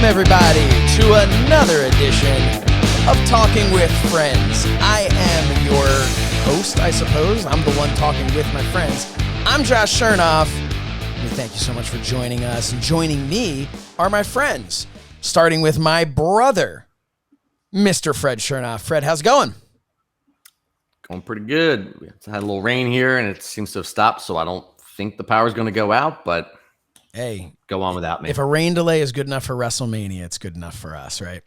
everybody, to another edition of Talking with Friends. I am your host, I suppose. I'm the one talking with my friends. I'm Josh Shernoff. We thank you so much for joining us. And joining me are my friends, starting with my brother, Mr. Fred Shernoff. Fred, how's it going? Going pretty good. We had a little rain here, and it seems to have stopped, so I don't think the power's going to go out, but hey, go on without me. If a rain delay is good enough for WrestleMania, it's good enough for us, right?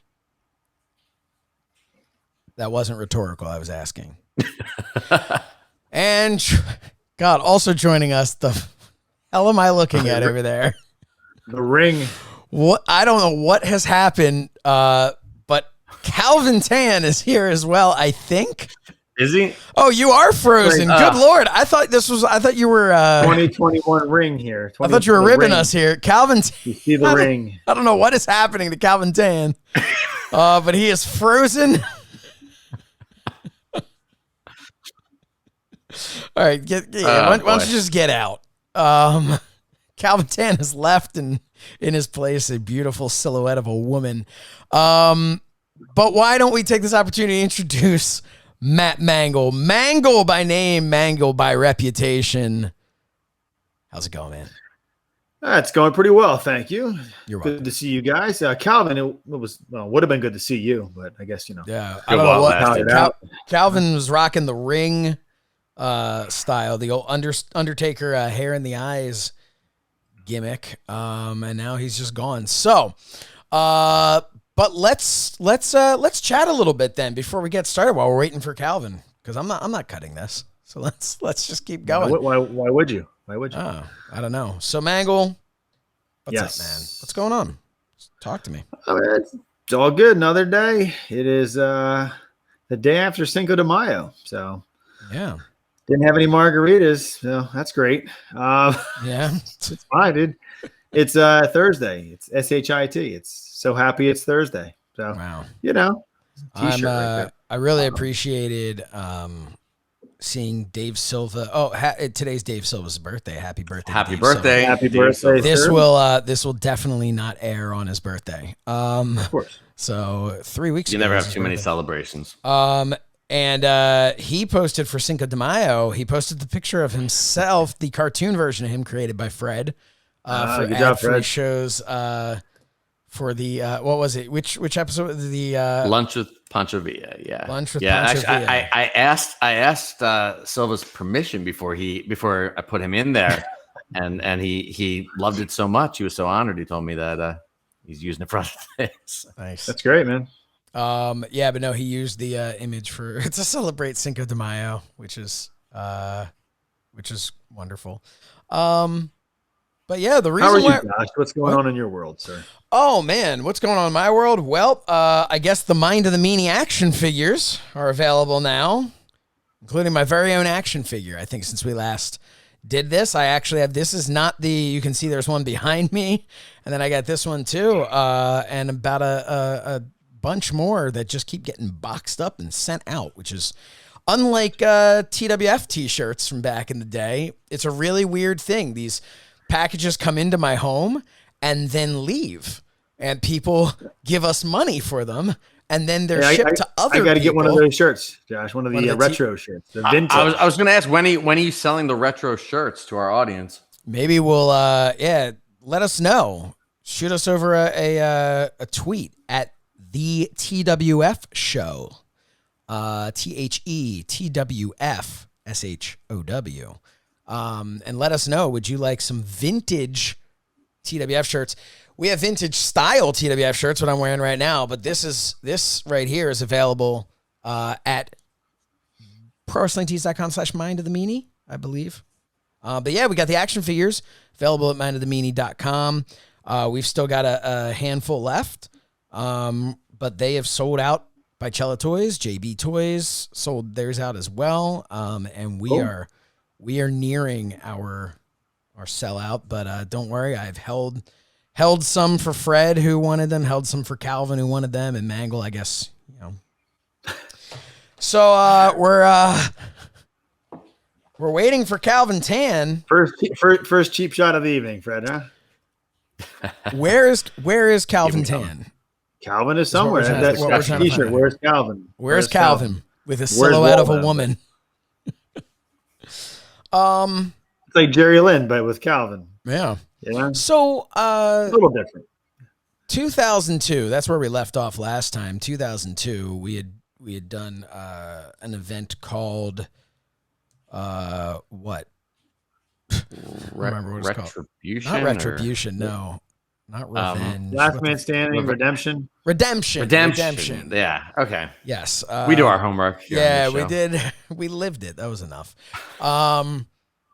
That wasn't rhetorical, I was asking. And, God, also joining us, the hell am I looking at over there? The ring. What? I don't know what has happened, but Calvin Tan is here as well, I think. Is he? Oh, you are frozen. Good Lord. I thought you were 2021 ring here. I thought you were ribbing us here. Calvin You see the ring. I don't know what is happening to Calvin Tan. But he is frozen. All right, why don't you just get out? Calvin Tan has left, and in his place a beautiful silhouette of a woman. But why don't we take this opportunity to introduce Matt Mangol. Mangol by name, Mangol by reputation. How's it going, man? It's going pretty well, thank you. You're welcome. Good to see you guys. Calvin, it would have been good to see you, but I guess, Yeah, I don't know what. Calvin was rocking the ring style, the old Undertaker hair in the eyes gimmick, and now he's just gone. So, but let's chat a little bit then before we get started while we're waiting for Calvin, because I'm not cutting this. So let's just keep going. Why would you? Why would you? Oh, I don't know. So Mangol, what's Yes. up, man? What's going on? Talk to me. It's all good. Another day. It is the day after Cinco de Mayo. So Yeah. didn't have any margaritas. So that's great. Yeah. It's fine, dude. It's Thursday. It's SHIT. It's so happy it's Thursday. So Wow. T-shirt right there. I really appreciated seeing Dave Silva. Oh, today's Dave Silva's birthday. Happy birthday! Happy Dave birthday. Silva. Happy birthday. This sir. will definitely not air on his birthday. Of course. So 3 weeks You ago never was have his too many birthday. celebrations. And he posted for Cinco de Mayo. He posted the picture of himself, the cartoon version of him created by Fred, for good job, ad-free Fred. shows. For the what was it? Which episode? The Lunch with Pancho Villa. Yeah. Lunch with Pancho Pancho Villa. I asked Silva's permission before I put him in there, and he loved it so much. He was so honored. He told me that he's using it for other things. Nice. That's great, man. Yeah, but no, he used the image to celebrate Cinco de Mayo, which is wonderful. But yeah, the reason How are you, why. Josh? What's going on in your world, sir? Oh man, what's going on in my world? Well, I guess the Mind of the Meanie action figures are available now, including my very own action figure. I think since we last did this, I actually have. This is not the. You can see there's one behind me, and then I got this one too, and about a bunch more that just keep getting boxed up and sent out, which is unlike TWF t-shirts from back in the day. It's a really weird thing. These packages come into my home and then leave, and people give us money for them, and then they're shipped to other people. I got to get one of those shirts, Josh. One of the retro shirts. The vintage. I was going to ask when are you selling the retro shirts to our audience? Maybe we'll let us know. Shoot us over a tweet at the TWF show. THETWFSHOW. And let us know, would you like some vintage TWF shirts? We have vintage style TWF shirts, what I'm wearing right now, but this right here is available at prowrestlingtees.com/mind of the meanie, I believe. But yeah, we got the action figures available at mindofthemeanie.com. We've still got a handful left, but they have sold out by Cella Toys. JB Toys sold theirs out as well, and we are nearing our sellout. But don't worry, I've held some for Fred, who wanted them, held some for Calvin, who wanted them, and Mangol, I guess, So we're waiting for Calvin Tan. First cheap shot of the evening, Fred, huh? Where is Calvin Tan? Calvin is somewhere. That's That's what we're trying to T-shirt. find. Where's Calvin? Where's Calvin with a Where's silhouette of a Waldo? woman? It's like Jerry Lynn, but with Calvin. Yeah. Yeah. So, A little different. 2002. That's where we left off last time. 2002. We had done an event called what? Remember what it's called? Retribution. Not Retribution. No. Not Revenge. Last Man Standing, Redemption. Redemption. Yeah. Okay. Yes. We do our homework. here on Yeah, this we show. did. We lived it. That was enough. I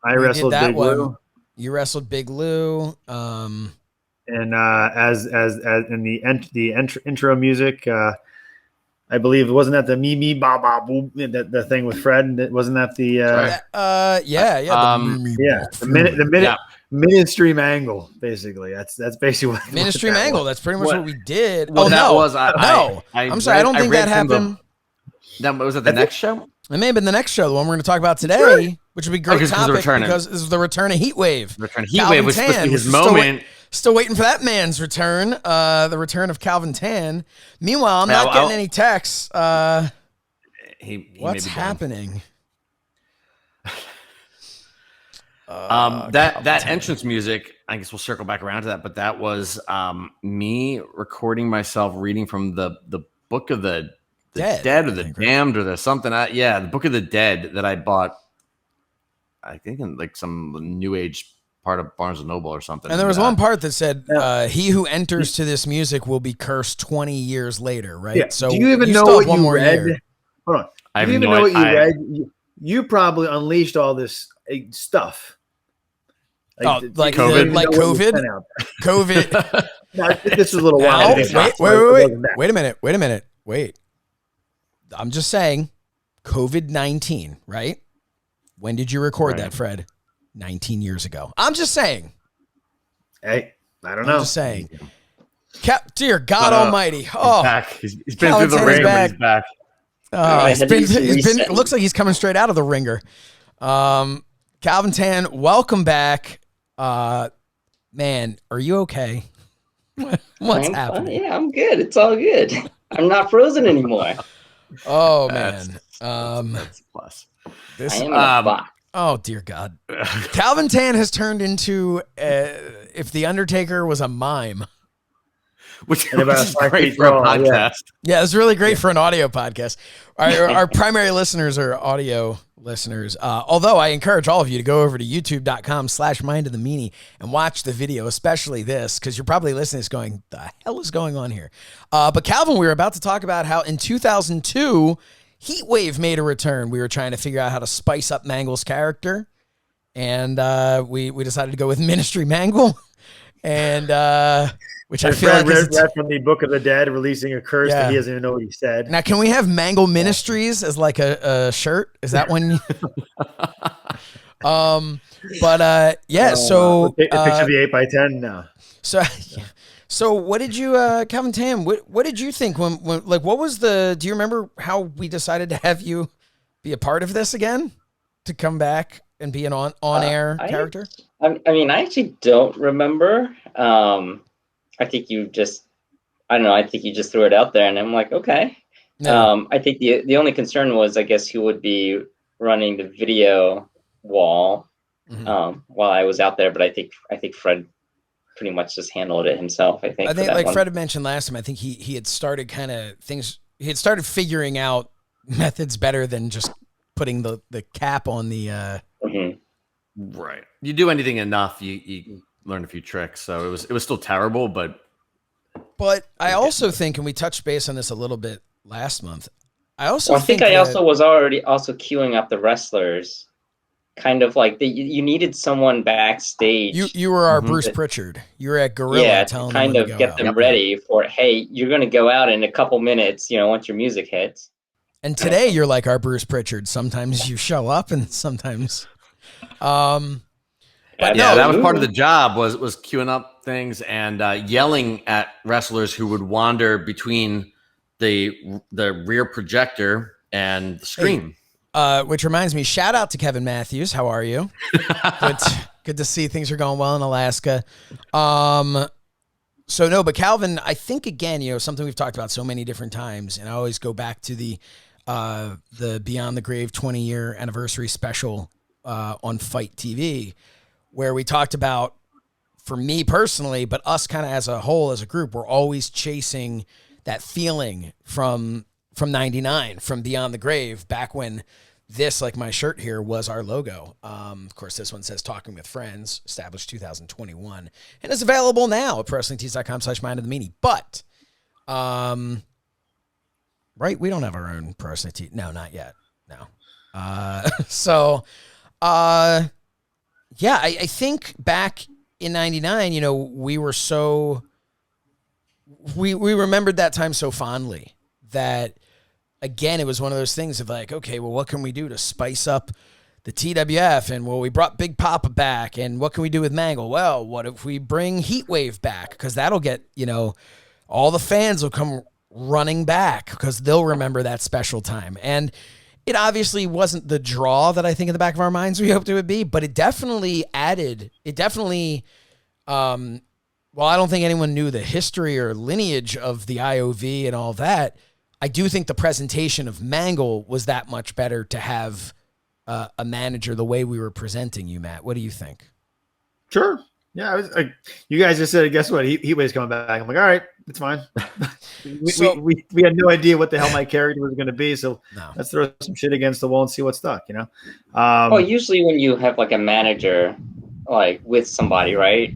We did wrestled that Big one. Lou. You wrestled Big Lou. And as in the intro music, I believe wasn't that the me me ba ba boop the thing with Fred? Wasn't that the Yeah. the Ministry Mangle? Basically, that's basically what Ministry what that Mangle. was. That's pretty much what we did. Well, that was no. I'm sorry. I don't think that happened. Was it the next show? It may have been the next show, the one we're going to talk about today, Right. which would be a great because topic returning. because this is the return of Heatwave. Return of Heatwave was supposed to be his moment. Still waiting for that man's return, the return of Calvin Tan. Meanwhile, I'm not getting any texts. He What's may be happening? That entrance music, I guess we'll circle back around to that, but that was me recording myself reading from the Book of the Dead or the Damned or the something. The Book of the Dead that I bought, I think in like some new age part of Barnes and Noble or something. And there was one part that said, "He who enters to this music will be cursed 20 years later." Right. Yeah. So do you even know still what have one you more read? year. Hold on. I Do you have even no know what you idea. read? You probably unleashed all this stuff. Like COVID? like COVID. COVID. No, this was a little while. Now, ago. wait a minute. Wait. I'm just saying, COVID-19, right? When did you record that, Fred? 19 years ago. I'm just saying. Hey, I don't know. I'm just saying. Dear God Almighty! Oh, back. He's been through the ringer, but he's back. It looks like he's coming straight out of the ringer. Calvin Tan, welcome back. Man, are you okay? What's happening? Yeah, I'm good. It's all good. I'm not frozen anymore. Oh man, that's a plus. I am in a box. Oh dear God, Calvin Tan has turned into if the Undertaker was a mime. Which And about is great for a podcast. Yeah, it's really great for an audio podcast. Our primary listeners are audio listeners. Although I encourage all of you to go over to youtube.com/mindofthemeanie and watch the video, especially this, because you're probably listening to this going, the hell is going on here? But Calvin, we were about to talk about how in 2002, Heatwave made a return. We were trying to figure out how to spice up Mangol's character. And we decided to go with Ministry Mangle. And which I feel like read from the Book of the Dead, releasing a curse that he doesn't even know what he said. Now, can we have Mangle Ministries as like a shirt? Is that one? So a picture of the 8x10 now. So what did you, Calvin Tam? What did you think when like what was the? Do you remember how we decided to have you be a part of this again, to come back and be an on air character? I mean, I actually don't remember. I think you just, I don't know. I think you just threw it out there, and I'm like, okay. No. I think the only concern was, I guess, who would be running the video wall while I was out there. But I think Fred pretty much just handled it himself. I think like Fred had mentioned last time, I think he had started kind of things. He had started figuring out methods better than just putting the cap on the. Right. You do anything enough, you learn a few tricks. So it was still terrible, but I also think, and we touched base on this a little bit last month. I also was already queuing up the wrestlers, kind of like you needed someone backstage. You were our Bruce Pritchard. You were at Gorilla, telling kind them of get them ready for. Hey, you're going to go out in a couple minutes. Once your music hits. And today you're like our Bruce Pritchard. Sometimes you show up, and sometimes. But that was part of the job was queuing up things and yelling at wrestlers who would wander between the rear projector and the screen. Which reminds me, shout out to Kevin Matthews. How are you? Good to see things are going well in Alaska. So no, but Calvin, I think again, something we've talked about so many different times, and I always go back to the Beyond the Grave 20-year anniversary special on Fight TV, where we talked about, for me personally, but us kind of as a whole, as a group, we're always chasing that feeling from 99, from Beyond the Grave, back when this, like my shirt here, was our logo. Of course, this one says Talking with Friends, established 2021, and is available now at ProWrestlingTees.com/Mind of the Meanie. But, right, we don't have our own Pro Wrestling Tees. No, not yet. No. Yeah, I think back in 99, we were so, we remembered that time so fondly that, again, it was one of those things of like, okay, well, what can we do to spice up the TWF? And well, we brought Big Papa back, and what can we do with Mangol? Well, what if we bring Heatwave back? Because that'll get, all the fans will come running back because they'll remember that special time. And it obviously wasn't the draw that I think in the back of our minds we hoped it would be, but it definitely added, while I don't think anyone knew the history or lineage of the IOV and all that, I do think the presentation of Mangol was that much better to have a manager the way we were presenting you, Matt. What do you think? Sure. Yeah, I was like, you guys just said, guess what? Heatwave's coming back. I'm like, all right, it's fine. we had no idea what the hell my character was going to be, so let's throw some shit against the wall and see what stuck. Well, usually when you have like a manager, like with somebody, right,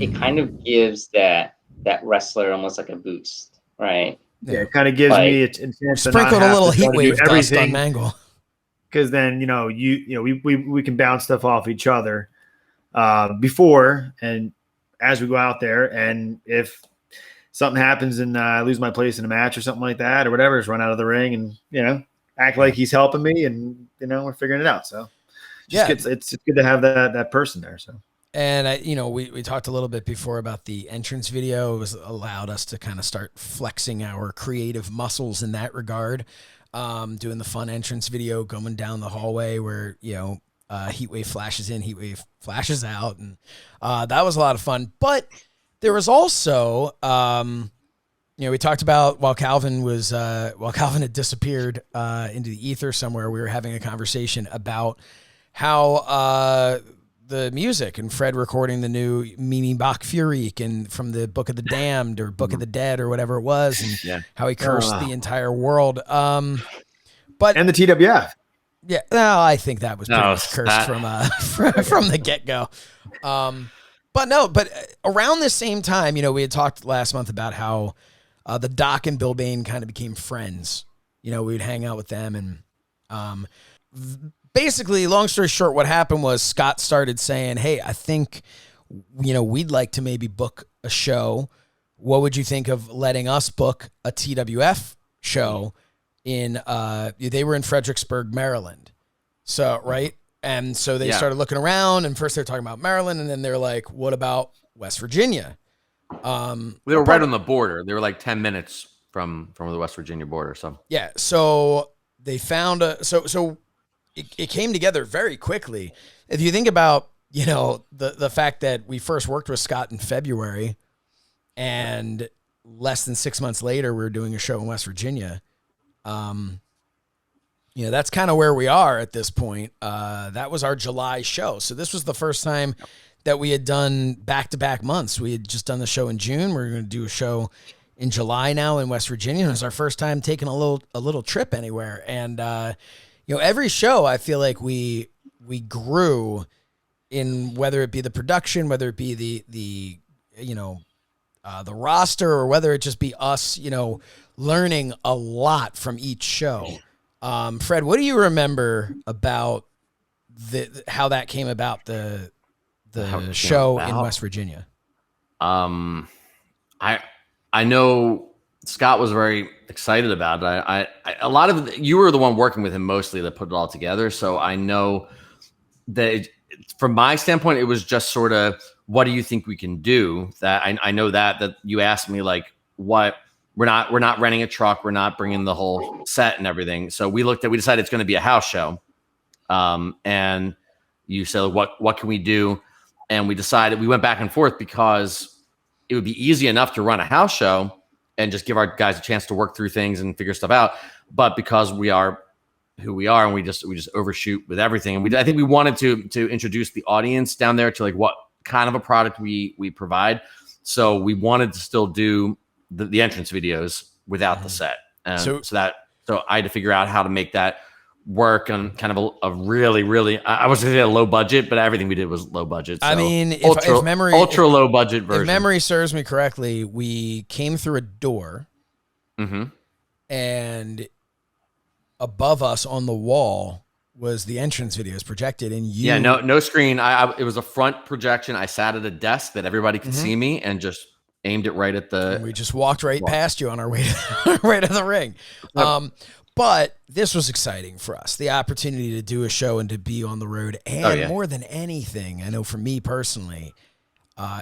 it kind of gives that wrestler almost like a boost, right? Yeah, it kind of gives me a chance to sprinkle a little Heatwave dust on Mangol, because then we can bounce stuff off each other before and as we go out there, and if something happens and I lose my place in a match or something like that or whatever, just run out of the ring and act like he's helping me, and we're figuring it out. So it's good to have that person there. So. And we talked a little bit before about the entrance video. It was allowed us to kind of start flexing our creative muscles in that regard, doing the fun entrance video, going down the hallway where Heatwave flashes in, Heatwave flashes out, and that was a lot of fun. But there was also, we talked about while Calvin had disappeared into the ether somewhere, we were having a conversation about how the music and Fred recording the new Mimi Bach Furyk and from the Book of the Damned or Book of the Dead or whatever it was, and how he cursed the entire world. And the TWF. Yeah, no, I think that was pretty much cursed from the get-go. But around the same time, we had talked last month about how the Doc and Bill Bain kind of became friends. We would hang out with them, and basically, long story short, what happened was Scott started saying, hey, I think, we'd like to maybe book a show. What would you think of letting us book a TWF show they were in Fredericksburg, Maryland. So, right. And so they started looking around, and first they're talking about Maryland, and then they're like, what about West Virginia? They were right on the border. They were like 10 minutes from the West Virginia border. So, yeah. So they found it came together very quickly. If you think about, the fact that we first worked with Scott in February, and less than 6 months later, we were doing a show in West Virginia. That's kind of where we are at this point. That was our July show. So this was the first time that we had done back-to-back months. We had just done the show in June. We're going to do a show in July now in West Virginia. It was our first time taking a little trip anywhere. And, every show, I feel like we grew in, whether it be the production, whether it be the roster, or whether it just be us, learning a lot from each show. Fred, what do you remember about how that came about, the show in West Virginia? I know Scott was very excited about it. You were the one working with him mostly that put it all together. So I know that from my standpoint, it was just sort of, what do you think we can do? That I know that you asked me like, what, we're not renting a truck. We're not bringing the whole set and everything. So we decided it's going to be a house show. And you said, what can we do? And we decided, we went back and forth because it would be easy enough to run a house show and just give our guys a chance to work through things and figure stuff out. But because we are who we are and we just overshoot with everything. And I think we wanted to introduce the audience down there to like what kind of a product we provide. So we wanted to still do the entrance videos without the set. So I had to figure out how to make that work on kind of a really, really, I was going to say a low budget, but everything we did was low budget. So I mean, ultra low budget version. If memory serves me correctly, we came through a door and above us on the wall was the entrance videos projected, and no screen. It was a front projection. I sat at a desk that everybody could see me and just aimed it right at the. And we just walked right past you on our way to the ring. But this was exciting for us, the opportunity to do a show and to be on the road. And more than anything, I know for me personally,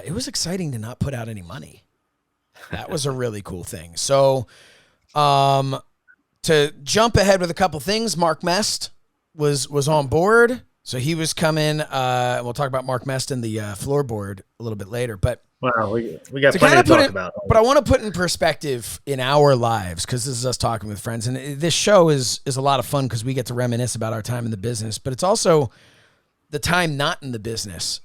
it was exciting to not put out any money. That was a really cool thing. So to jump ahead with a couple things, Mark Mest was on board. So he was coming. We'll talk about Mark Mest and the floorboard a little bit later. But wow, we got plenty to talk about. But I want to put in perspective in our lives, because this is us talking with friends. And this show is a lot of fun because we get to reminisce about our time in the business. But it's also the time not in the business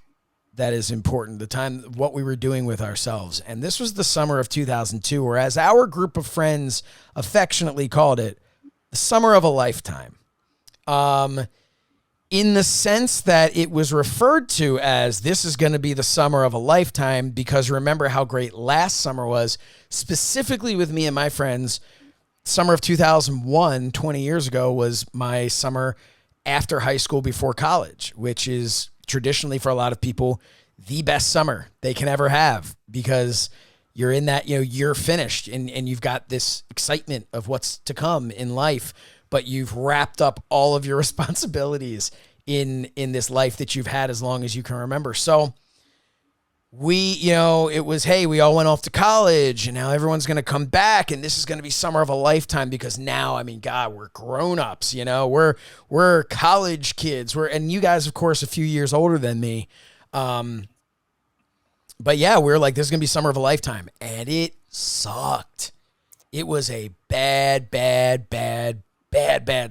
that is important, the time, what we were doing with ourselves. And this was the summer of 2002, or as our group of friends affectionately called it, the summer of a lifetime. In the sense that it was referred to as this is going to be the summer of a lifetime, because remember how great last summer was, specifically with me and my friends. Summer of 2001, 20 years ago, was my summer after high school, before college, which is traditionally for a lot of people the best summer they can ever have, because you're in that, you're finished and you've got this excitement of what's to come in life, but you've wrapped up all of your responsibilities in this life that you've had as long as you can remember. So it was, hey, we all went off to college and now everyone's going to come back and this is going to be summer of a lifetime, because now, I mean, God, we're grown-ups, we're college kids. And you guys, of course, a few years older than me. But yeah, we're like, this is going to be summer of a lifetime. And it sucked. It was a bad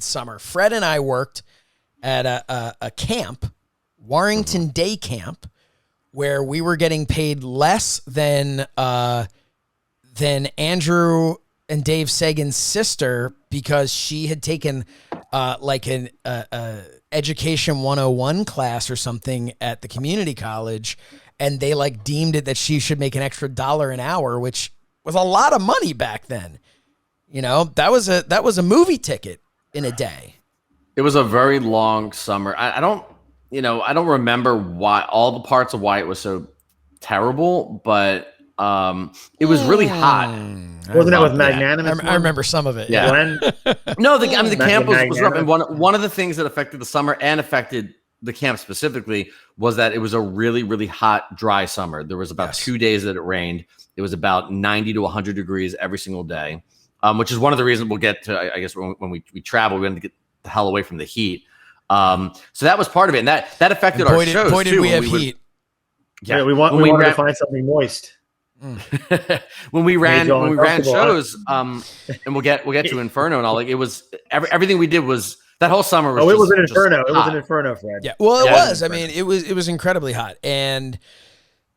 summer. Fred and I worked at a camp, Warrington Day Camp, where we were getting paid less than Andrew and Dave Sagan's sister, because she had taken like an Education 101 class or something at the community college, and they like deemed it that she should make an extra $1 an hour, which was a lot of money back then. That was a movie ticket in a day. It was a very long summer. I don't remember why, all the parts of why it was so terrible, but it was really hot. Wasn't that with Magnanimous? I remember some of it. Yeah. No, the camp was rough. And one of the things that affected the summer and affected the camp specifically was that it was a really, really hot, dry summer. There was about 2 days that it rained. It was about 90 to 100 degrees every single day, which is one of the reasons we'll get to, I guess, when we travel, we have to get the hell away from the heat. So that was part of it. And that affected our shows boy, too. Did we have heat. Yeah, we wanted to find something moist. when we ran shows, and we'll get to Inferno and all, like, it was everything we did was that whole summer was it was an Inferno. It was an Inferno, Fred. Yeah. Well, it was. I mean, it was incredibly hot. And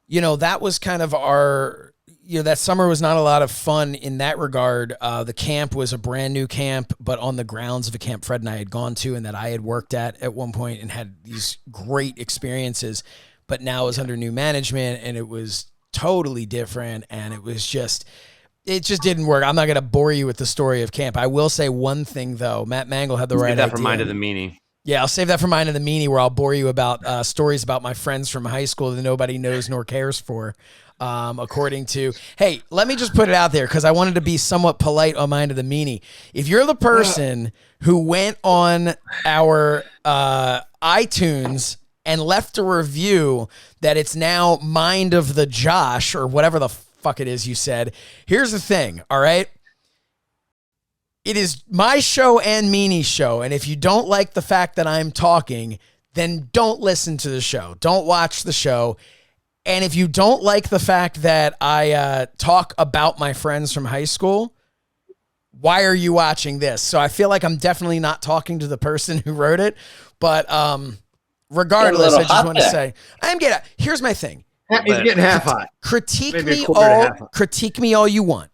that was kind of our, that summer was not a lot of fun in that regard. The camp was a brand new camp, but on the grounds of a camp Fred and I had gone to and that I had worked at one point and had these great experiences, but now it was under new management and it was totally different. And it just didn't work. I'm not going to bore you with the story of camp. I will say one thing though. Matt Mangol had the right idea. That for Mind of the Meanie. Yeah, I'll save that for Mind of the Meanie, where I'll bore you about stories about my friends from high school that nobody knows nor cares for. According to, hey, let me just put it out there because I wanted to be somewhat polite on Mind of the Meanie. If you're the person who went on our iTunes and left a review that it's now Mind of the Josh or whatever the fuck it is you said, here's the thing, all right? It is my show and Meanie's show, and if you don't like the fact that I'm talking, then don't listen to the show. Don't watch the show. And if you don't like the fact that I talk about my friends from high school, why are you watching this? So I feel like I'm definitely not talking to the person who wrote it. But regardless, I just want to say, here's my thing. He's getting half hot. Critique me all you want.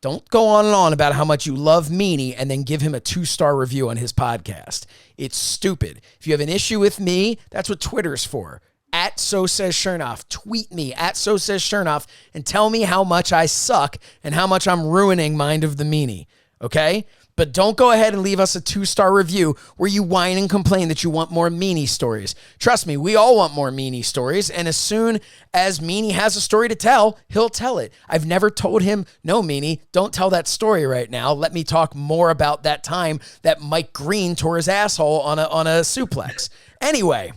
Don't go on and on about how much you love Meanie and then give him a 2-star review on his podcast. It's stupid. If you have an issue with me, that's what Twitter's for. @SoSaysShernoff. Tweet me @SoSaysShernoff and tell me how much I suck and how much I'm ruining Mind of the Meanie. Okay? But don't go ahead and leave us a 2-star review where you whine and complain that you want more Meanie stories. Trust me, we all want more Meanie stories. And as soon as Meanie has a story to tell, he'll tell it. I've never told him, no, Meanie, don't tell that story right now. Let me talk more about that time that Mike Green tore his asshole on a suplex. Anyway,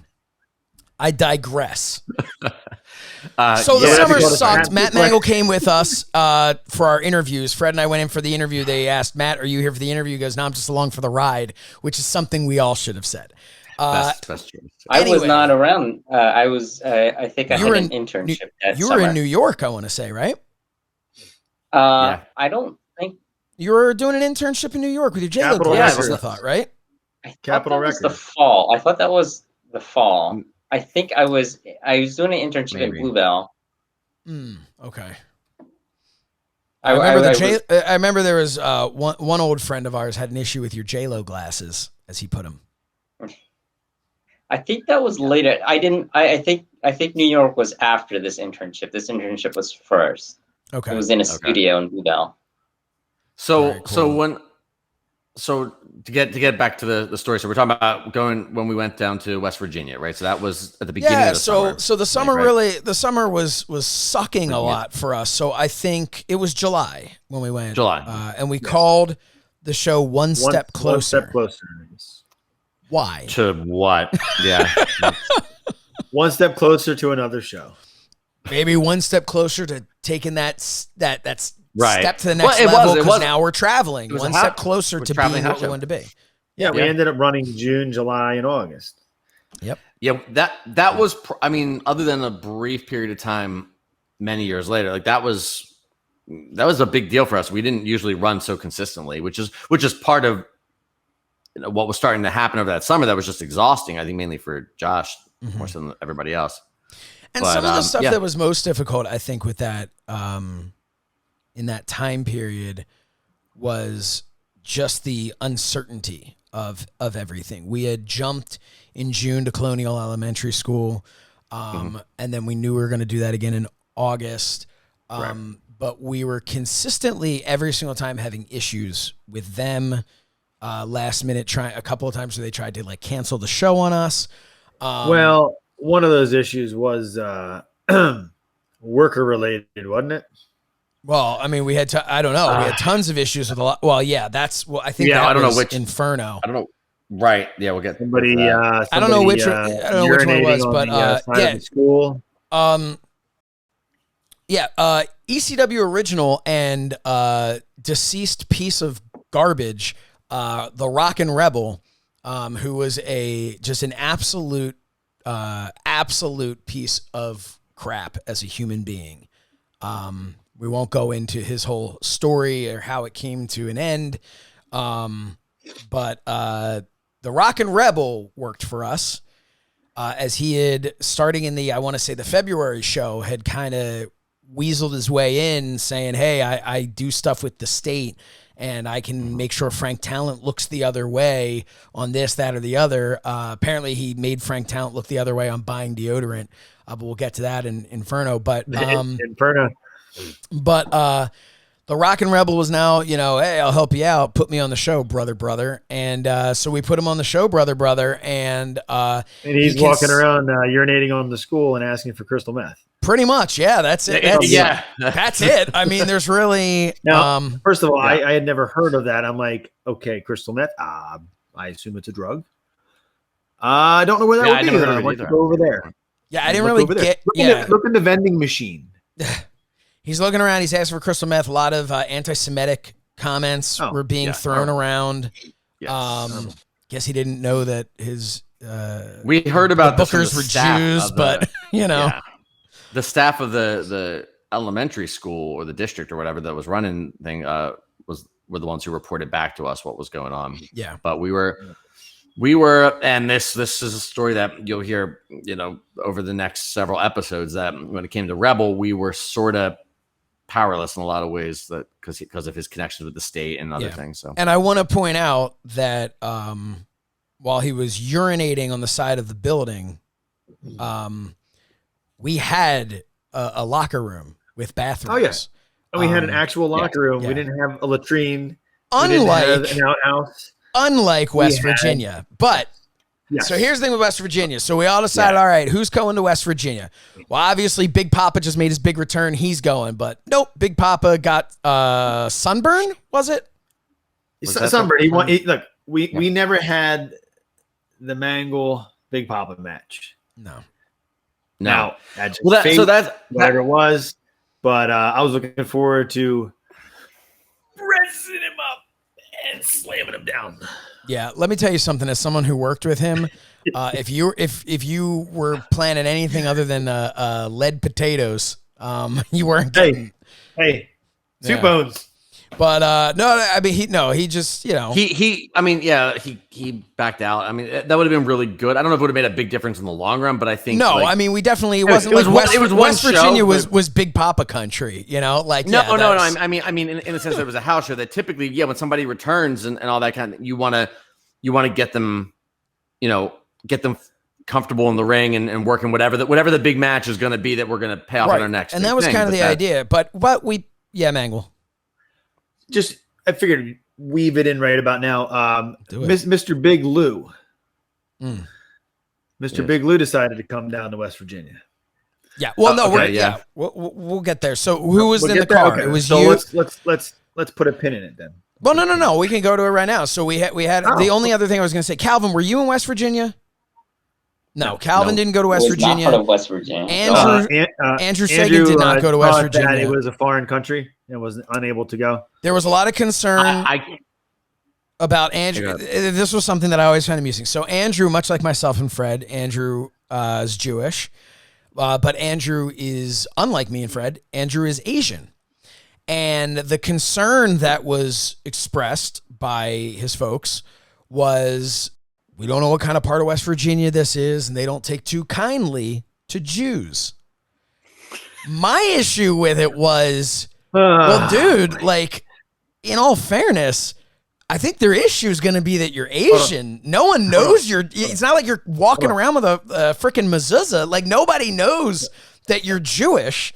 I digress. So the summer sucked. Matt Mangol came with us for our interviews. Fred and I went in for the interview. They asked, Matt, are you here for the interview? He goes, no, I'm just along for the ride, which is something we all should have said. That's true. I was not around. I think I had an internship that You were in New York, I want to say, right? I don't think. You were doing an internship in New York with your J-Lo classes, I thought, right? Capital Records. The fall. I thought that was the fall. I think I was doing an internship in Bluebell. Okay. I remember there was one old friend of ours had an issue with your J-Lo glasses, as he put them. I think that was later. I think New York was after this internship. This internship was first. Okay. It was in a studio in Bluebell. So to get back to the story, so we're talking about going when we went down to West Virginia, right? So that was at the beginning of the summer. So the summer the summer was sucking a lot for us. So I think it was July when we went. And we called the show One Step Closer. 1 Step Closer. Why? To what? Yeah. 1 step closer to another show. Maybe 1 step closer to taking that step to the next level, level, because now we're traveling. 1 step closer to being what we wanted to be. Yeah, we ended up running June, July, and August. Yep. Yeah, that was, I mean, other than a brief period of time many years later, like that was a big deal for us. We didn't usually run so consistently, which is part of what was starting to happen over that summer. That was just exhausting, I think, mainly for Josh more so than everybody else. And some of the stuff that was most difficult, I think, with that in that time period was just the uncertainty of everything. We had jumped in June to Colonial Elementary School, and then we knew we were going to do that again in August. But we were consistently every single time having issues with them. Last minute, a couple of times where they tried to like cancel the show on us. Well, one of those issues was worker related, wasn't it? Well, I mean, we had I don't know. We had tons of issues with a lot. Well, yeah, I think I don't know which Inferno. I don't know. Right. Yeah, we'll get somebody. I don't know which one it was, but school. ECW original and deceased piece of garbage, the Rockin' Rebel, who was just an absolute piece of crap as a human being. We won't go into his whole story or how it came to an end. But the Rockin' Rebel worked for us, as he had, starting in I want to say the February show, had kind of weaseled his way in saying, hey, I do stuff with the state and I can make sure Frank Talent looks the other way on this, that, or the other. Apparently he made Frank Talent look the other way on buying deodorant. But we'll get to that in Inferno. But Inferno. But the Rockin' Rebel was now, hey, I'll help you out. Put me on the show, brother. And so we put him on the show, brother. And he's walking around urinating on the school and asking for crystal meth. Pretty much, yeah. That's it. That's it. I mean, there's really. Now, first of all, I had never heard of that. I'm like, okay, crystal meth. I assume it's a drug. I don't know where that would be. I never heard of it either. Go over there. Yeah, I didn't really get. Look in the vending machine. He's looking around. He's asking for crystal meth. A lot of anti-Semitic comments were being thrown around. Yes. Guess he didn't know that his. We heard about the bookers were Jews, but . the staff of the elementary school or the district or whatever that was running thing were the ones who reported back to us what was going on. Yeah. But we were, and this is a story that you'll hear, over the next several episodes, that when it came to Rebel, we were sort of powerless in a lot of ways, that because of his connections with the state and other things. So, and I want to point out that while he was urinating on the side of the building, we had a locker room with bathrooms. Oh yes, and we had an actual locker room. We didn't have a latrine. Unlike we didn't have an outhouse. Unlike West Virginia, but. Yes. So here's the thing with West Virginia. So we all decided, all right, who's going to West Virginia? Well, obviously, Big Papa just made his big return. He's going. But nope, Big Papa got sunburn, was it? Sunburn. Look, we never had the Mangol Big Papa match. No. Now, that's whatever it was. But I was looking forward to pressing him up and slamming him down. Yeah, let me tell you something. As someone who worked with him, if you were planning anything other than lead potatoes, you weren't getting. Hey, soup bones. But no, I mean he just he backed out. I mean that would have been really good. I don't know if it would have made a big difference in the long run, but I think I mean we definitely West Virginia was Big Papa country, No. I mean in the sense that it was a house show that typically when somebody returns and all that kind of, you want to get them comfortable in the ring and working whatever the big match is going to be that we're going to pay off in our next. And that was kind of the idea, but Mangol. Just, I figured weave it in right about now. Mr. Big Lou. Mr. Big Lou decided to come down to West Virginia. Yeah. Well, we'll get there. So who was in the car? Okay. It was so you. Let's put a pin in it then. Well, no. We can go to it right now. So we had the only other thing I was going to say. Calvin, were you in West Virginia? No, Calvin didn't go to West Virginia. Not part of West Virginia. Andrew Sagan did not go to West Virginia. It was a foreign country and was unable to go. There was a lot of concern about Andrew. This was something that I always found amusing. So Andrew, much like myself and Fred, Andrew is Jewish, but Andrew is, unlike me and Fred, Andrew is Asian. And the concern that was expressed by his folks was, we don't know what kind of part of West Virginia this is, and they don't take too kindly to Jews. My issue with it was, well, dude, like, in all fairness, I think their issue is going to be that you're Asian. No one knows it's not like you're walking around with a freaking mezuzah. Like, nobody knows that you're Jewish,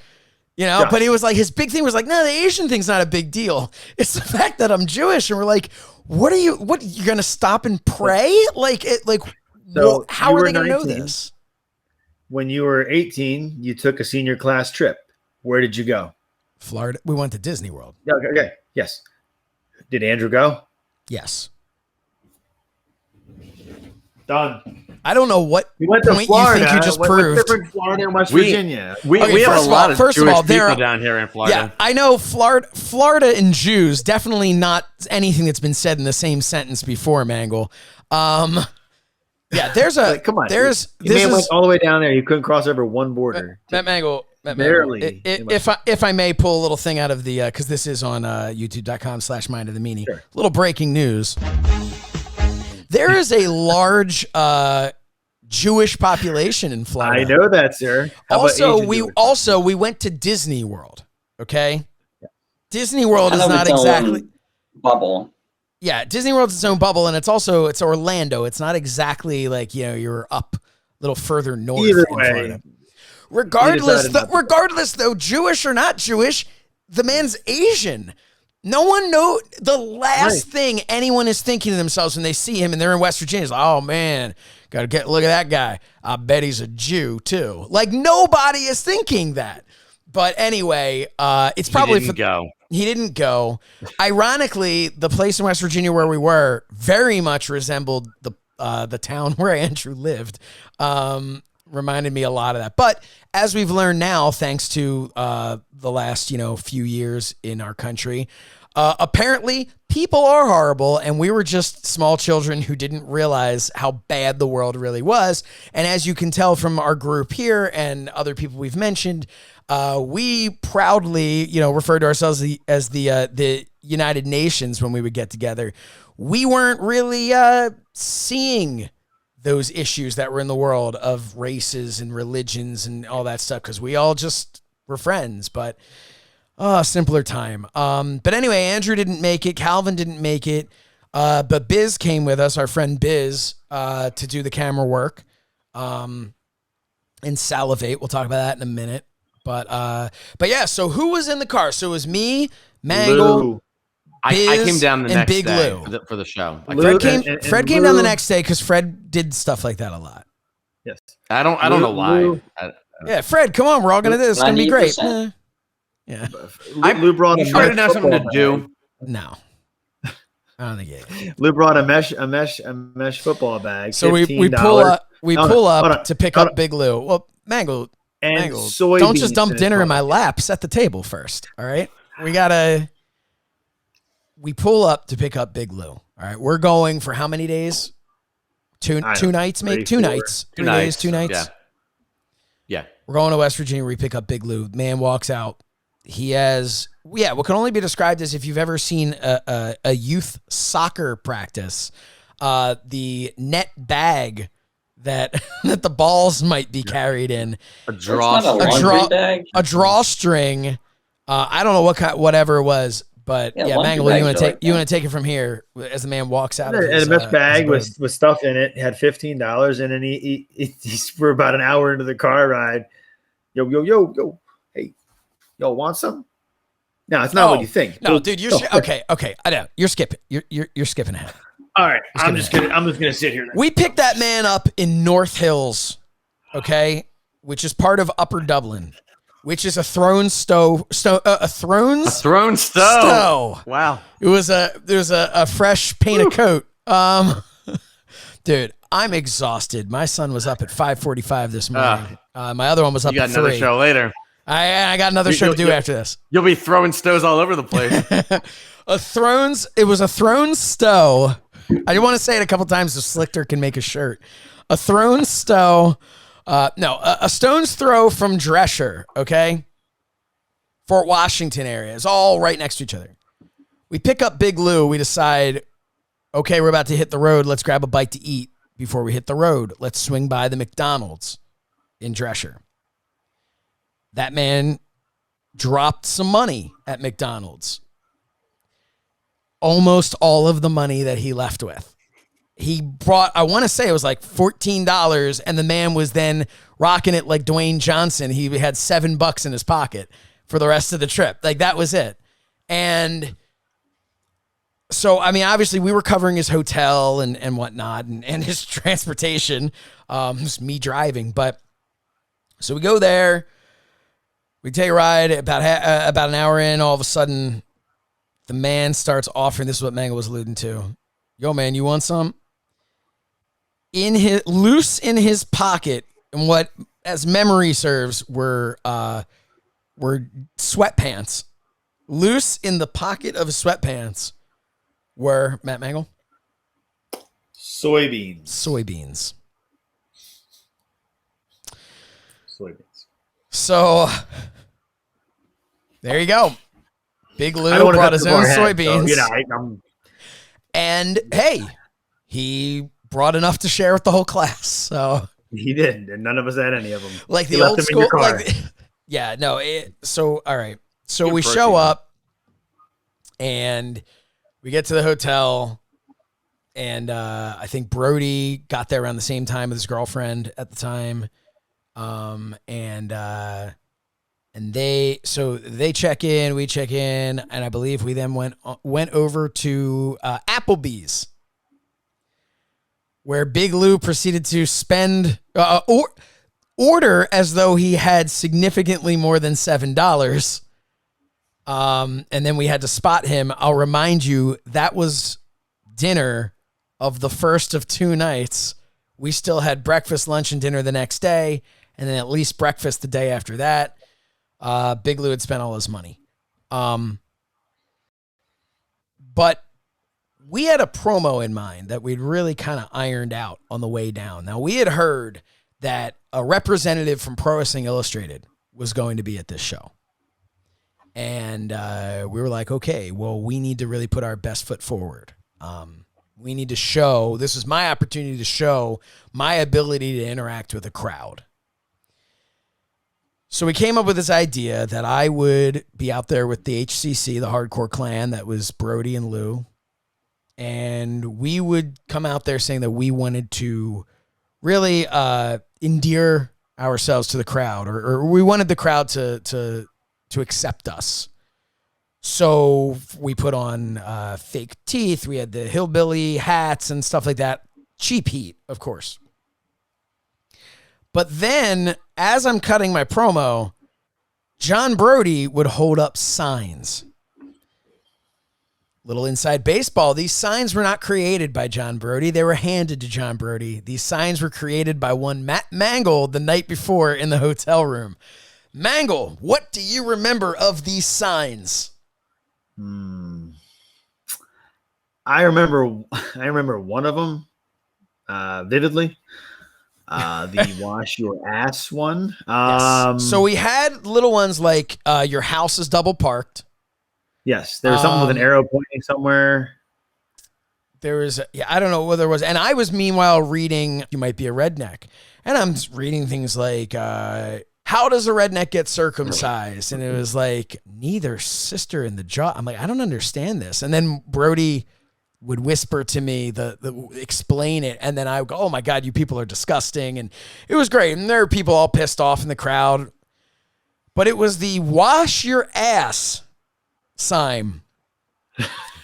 but he was like, his big thing was like, no, the Asian thing's not a big deal. It's the fact that I'm Jewish. And we're like, what you're going to stop and pray? How are they going to know this? When you were 18, you took a senior class trip. Where did you go? Florida. We went to Disney World. Okay. Yes. Did Andrew go? Yes. Done. I don't know what point you think you just proved. What's different Florida and West Virginia? We have a lot of Jewish people down here in Florida. Yeah, I know Florida and Jews, definitely not anything that's been said in the same sentence before, Mangol. Yeah, there's a come on. You went all the way down there. You couldn't cross over one border. Matt Mangol. Barely. If I may pull a little thing out of the because this is on youtube.com/Mind of the Meanie. Sure. Little breaking news. There is a large Jewish population in Florida. I know that, sir. We went to Disney World. Okay, yeah. Disney World is not exactly bubble. Yeah, Disney World's its own bubble, and it's Orlando. It's not exactly like you're up a little further north. Either in way. Florida. Regardless, though, Jewish or not Jewish, the man's Asian. No one knows. The last thing anyone is thinking to themselves when they see him and they're in West Virginia is, oh man, look at that guy. I bet he's a Jew too. Like nobody is thinking that. But anyway, it's probably he didn't go. Ironically, the place in West Virginia where we were very much resembled the town where Andrew lived. Reminded me a lot of that. But as we've learned now, thanks to the last few years in our country, apparently people are horrible, and we were just small children who didn't realize how bad the world really was. And as you can tell from our group here and other people we've mentioned, we proudly, refer to ourselves as the United Nations when we would get together. We weren't really seeing those issues that were in the world of races and religions and all that stuff, because we all just were friends. But simpler time. But anyway, Andrew didn't make it. Calvin didn't make it. But Biz came with us, our friend Biz, to do the camera work and salivate. We'll talk about that in a minute. But yeah, so who was in the car? So it was me, Mangol, Biz, I came down the and next Big day Lou. for the show. Fred came down the next day because Fred did stuff like that a lot. Yes. I don't know why. Yeah, Fred, come on. We're all going to do this. It's going to be great. Yeah. Lou brought You sure didn't have something to do? No. I don't think it. Lou brought a mesh football bag. So we pull up to pick up Big Lou. Well, Mangol, don't just dump dinner in my lap. Set the table first. All right. We pull up to pick up Big Lou. All right. We're going for how many days? Two nights, mate. 2 nights. 3 days, 2 nights. Yeah. We're going to West Virginia. We pick up Big Lou. Man walks out. He has, what can only be described as, if you've ever seen a youth soccer practice, the net bag that the balls might be carried in. A drawstring. A drawstring. I don't know whatever it was, but Mangol, you want to take it from here as the man walks out. And a mesh bag with stuff in it had $15, and then he's we're about an hour into the car ride. Yo. Yo, want some? No, it's not what you think. No, dude, you're okay. I know you're skipping. You're skipping ahead. All right, I'm just gonna sit here. We picked that man up in North Hills, okay, which is part of Upper Dublin, which is a throne stow. A throne stow. Wow. It was a fresh paint of coat. Dude, I'm exhausted. My son was up at 5:45 this morning. My other one was up at 3. You got another show later. I got another show to do after this. You'll be throwing stows all over the place. It was a throne stow. I want to say it a couple times so Slichter can make a shirt. A throne stow. A stone's throw from Dresher, okay? Fort Washington area. It's all right next to each other. We pick up Big Lou. We decide, okay, we're about to hit the road. Let's grab a bite to eat before we hit the road. Let's swing by the McDonald's in Dresher. That man dropped some money at McDonald's. Almost all of the money that he left with. He brought, I want to say it was like $14, and the man was then rocking it like Dwayne Johnson. He had $7 in his pocket for the rest of the trip. Like, that was it. And so, I mean, obviously we were covering his hotel and whatnot and his transportation. Just me driving. But so we go there. We take a ride about an hour in. All of a sudden, the man starts offering. This is what Mangol was alluding to. Yo, man, you want some? Loose in his pocket, and what, as memory serves, were sweatpants. Loose in the pocket of his sweatpants were, Matt Mangol? Soybeans. So there you go. Big Lou brought his own soybeans. So, and hey, he brought enough to share with the whole class. So he did, and none of us had any of them. Like the old school. So all right. So we show up and we get to the hotel, and I think Brody got there around the same time with his girlfriend at the time. And they check in, we check in, and I believe we then went over to Applebee's, where Big Lou proceeded to spend order as though he had significantly more than $7. And then we had to spot him. I'll remind you, that was dinner of the first of 2 nights. We still had breakfast, lunch, and dinner the next day, and then at least breakfast the day after that. Big Lou had spent all his money. But we had a promo in mind that we'd really kind of ironed out on the way down. Now, we had heard that a representative from Pro Wrestling Illustrated was going to be at this show. And we were like, okay, well, we need to really put our best foot forward. We need to show, this is my opportunity to show my ability to interact with a crowd. So we came up with this idea that I would be out there with the HCC, the Hardcore Clan, that was Brody and Lou. And we would come out there saying that we wanted to really endear ourselves to the crowd, or we wanted the crowd to accept us. So we put on fake teeth. We had the hillbilly hats and stuff like that. Cheap heat, of course. But then, as I'm cutting my promo, John Brody would hold up signs. Little inside baseball. These signs were not created by John Brody. They were handed to John Brody. These signs were created by one Matt Mangol the night before in the hotel room. Mangol, what do you remember of these signs? I remember one of them vividly. The wash your ass one. Yes. So we had little ones like your house is double parked. Yes, there was something with an arrow pointing somewhere. There was, I don't know what there was. And I was meanwhile reading, you might be a redneck. And I'm reading things like, how does a redneck get circumcised? And it was like, neither sister in the jaw. I'm like, I don't understand this. And then Brody would whisper to me, the explain it. And then I would go, oh my God, you people are disgusting. And it was great. And there were people all pissed off in the crowd. But it was the wash your ass sign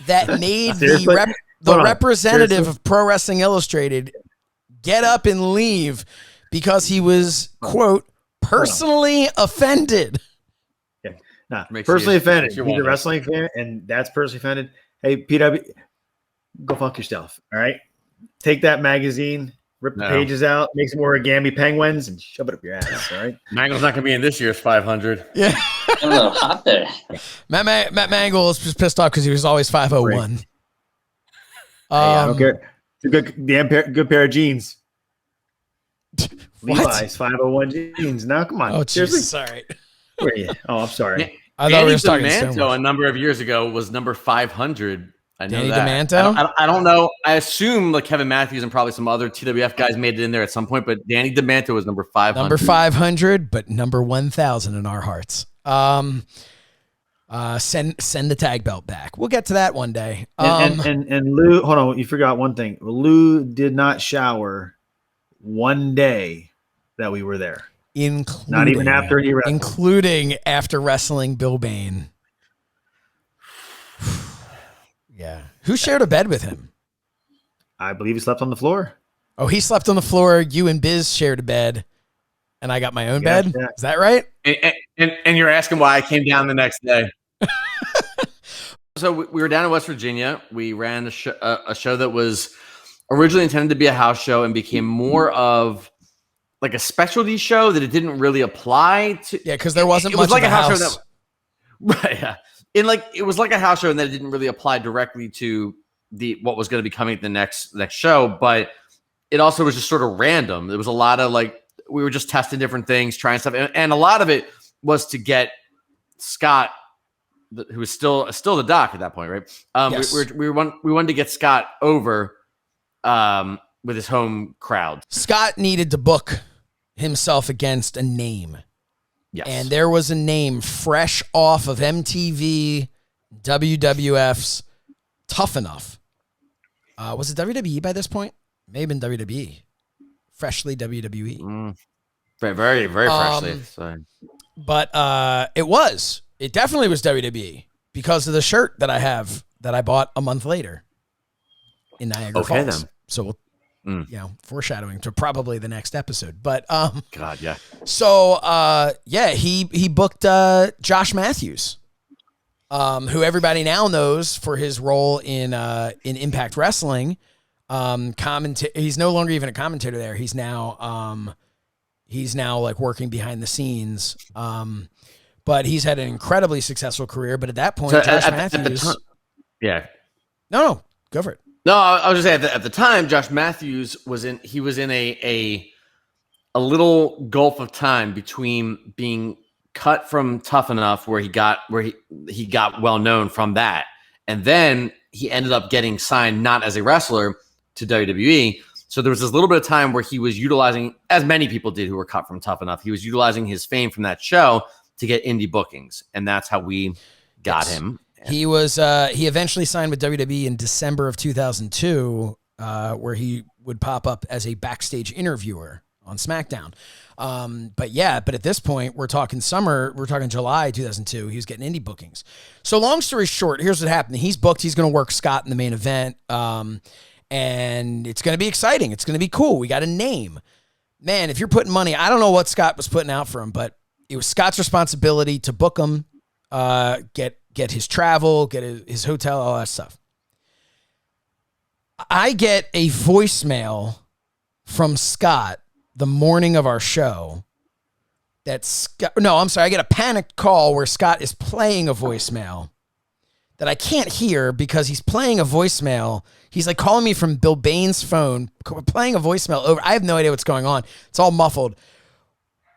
that made the representative of Pro Wrestling Illustrated get up and leave because he was, quote, personally offended. Yeah. Nah, personally offended. He's a wrestling fan, and that's personally offended. Hey, PW, go fuck yourself. All right. Take that magazine, rip the pages out, make some origami penguins, and shove it up your ass. All right. Mangol's not going to be in this year's 500. Yeah. A little hot there. Matt Mangol is just pissed off because he was always 501. Hey, I don't care. It's a good pair of jeans. Levi's 501 jeans. Now, come on. Oh, seriously? Sorry. Where are you? Oh, I'm sorry. I thought we were talking DeManto a number of years ago was number 500. I know Danny that. DeManto? I don't know. I assume like Kevin Matthews and probably some other TWF guys made it in there at some point, but Danny DeManto was number 500. Number 500, but number 1,000 in our hearts. Send the tag belt back. We'll get to that one day. And Lou, hold on, you forgot one thing. Lou did not shower one day that we were there. Not even after he wrestled. Including after wrestling Bill Bain. Yeah. Who shared a bed with him? I believe he slept on the floor. Oh, he slept on the floor. You and Biz shared a bed, and I got my own bed. Yeah. Is that right? And you're asking why I came down the next day. So we were down in West Virginia. We ran a show that was originally intended to be a house show and became more of like a specialty show that it didn't really apply to. Yeah, because there wasn't much was like of a house show that, right, yeah. It was like a house show, and that it didn't really apply directly to what was going to be coming at the next show, but it also was just sort of random. There was a lot of like we were just testing different things, trying stuff, and a lot of it was to get Scott, who was still the doc at that point, right? Yes. We wanted to get Scott over with his home crowd. Scott needed to book himself against a name. Yes. And there was a name fresh off of MTV, WWF's Tough Enough. Was it WWE by this point? May have been WWE. Freshly WWE. Very, very, very freshly. But it definitely was WWE because of the shirt that I have that I bought a month later in Niagara Falls. Then. So we'll, foreshadowing to probably the next episode. But God, yeah. So he booked Josh Matthews, who everybody now knows for his role in Impact Wrestling. He's no longer even a commentator there. He's now like working behind the scenes. But he's had an incredibly successful career. But at that point, Josh Matthews. Yeah. No. Go for it. No, I was just saying at the time, Josh Matthews was in a little gulf of time between being cut from Tough Enough, where he got well known from that, and then he ended up getting signed not as a wrestler to WWE. So there was this little bit of time where he was utilizing, as many people did who were cut from Tough Enough, he was utilizing his fame from that show to get indie bookings, and that's how we got him. He was he eventually signed with WWE in December of 2002, where he would pop up as a backstage interviewer on SmackDown. But at this point, we're talking July 2002. He was getting indie bookings. So long story short, here's what happened. He's booked. He's going to work Scott in the main event. And it's going to be exciting. It's going to be cool. We got a name. Man, if you're putting money, I don't know what Scott was putting out for him, but it was Scott's responsibility to book him, get his travel, get his hotel, all that stuff. I get a voicemail from Scott the morning of our show. I get a panicked call where Scott is playing a voicemail that I can't hear because he's playing a voicemail. He's like calling me from Bill Bain's phone, playing a voicemail over. I have no idea what's going on. It's all muffled.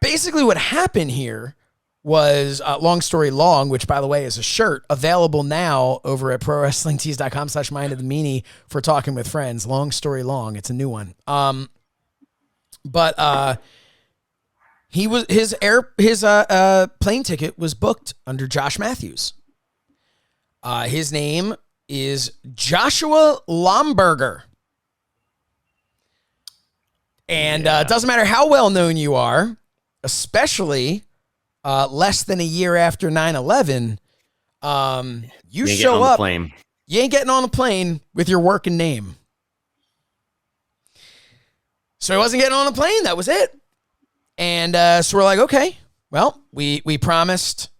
Basically what happened here was Long Story Long, which by the way is a shirt available now over at prowrestlingtees.com/mind of the meanie for talking with friends. Long Story Long. It's a new one. But he was his plane ticket was booked under Josh Matthews. His name is Joshua Lomberger. And it doesn't matter how well known you are, especially less than a year after 9/11, you show up. You ain't getting on a plane with your working name. So he wasn't getting on a plane. That was it. And so we're like, okay, well, we promised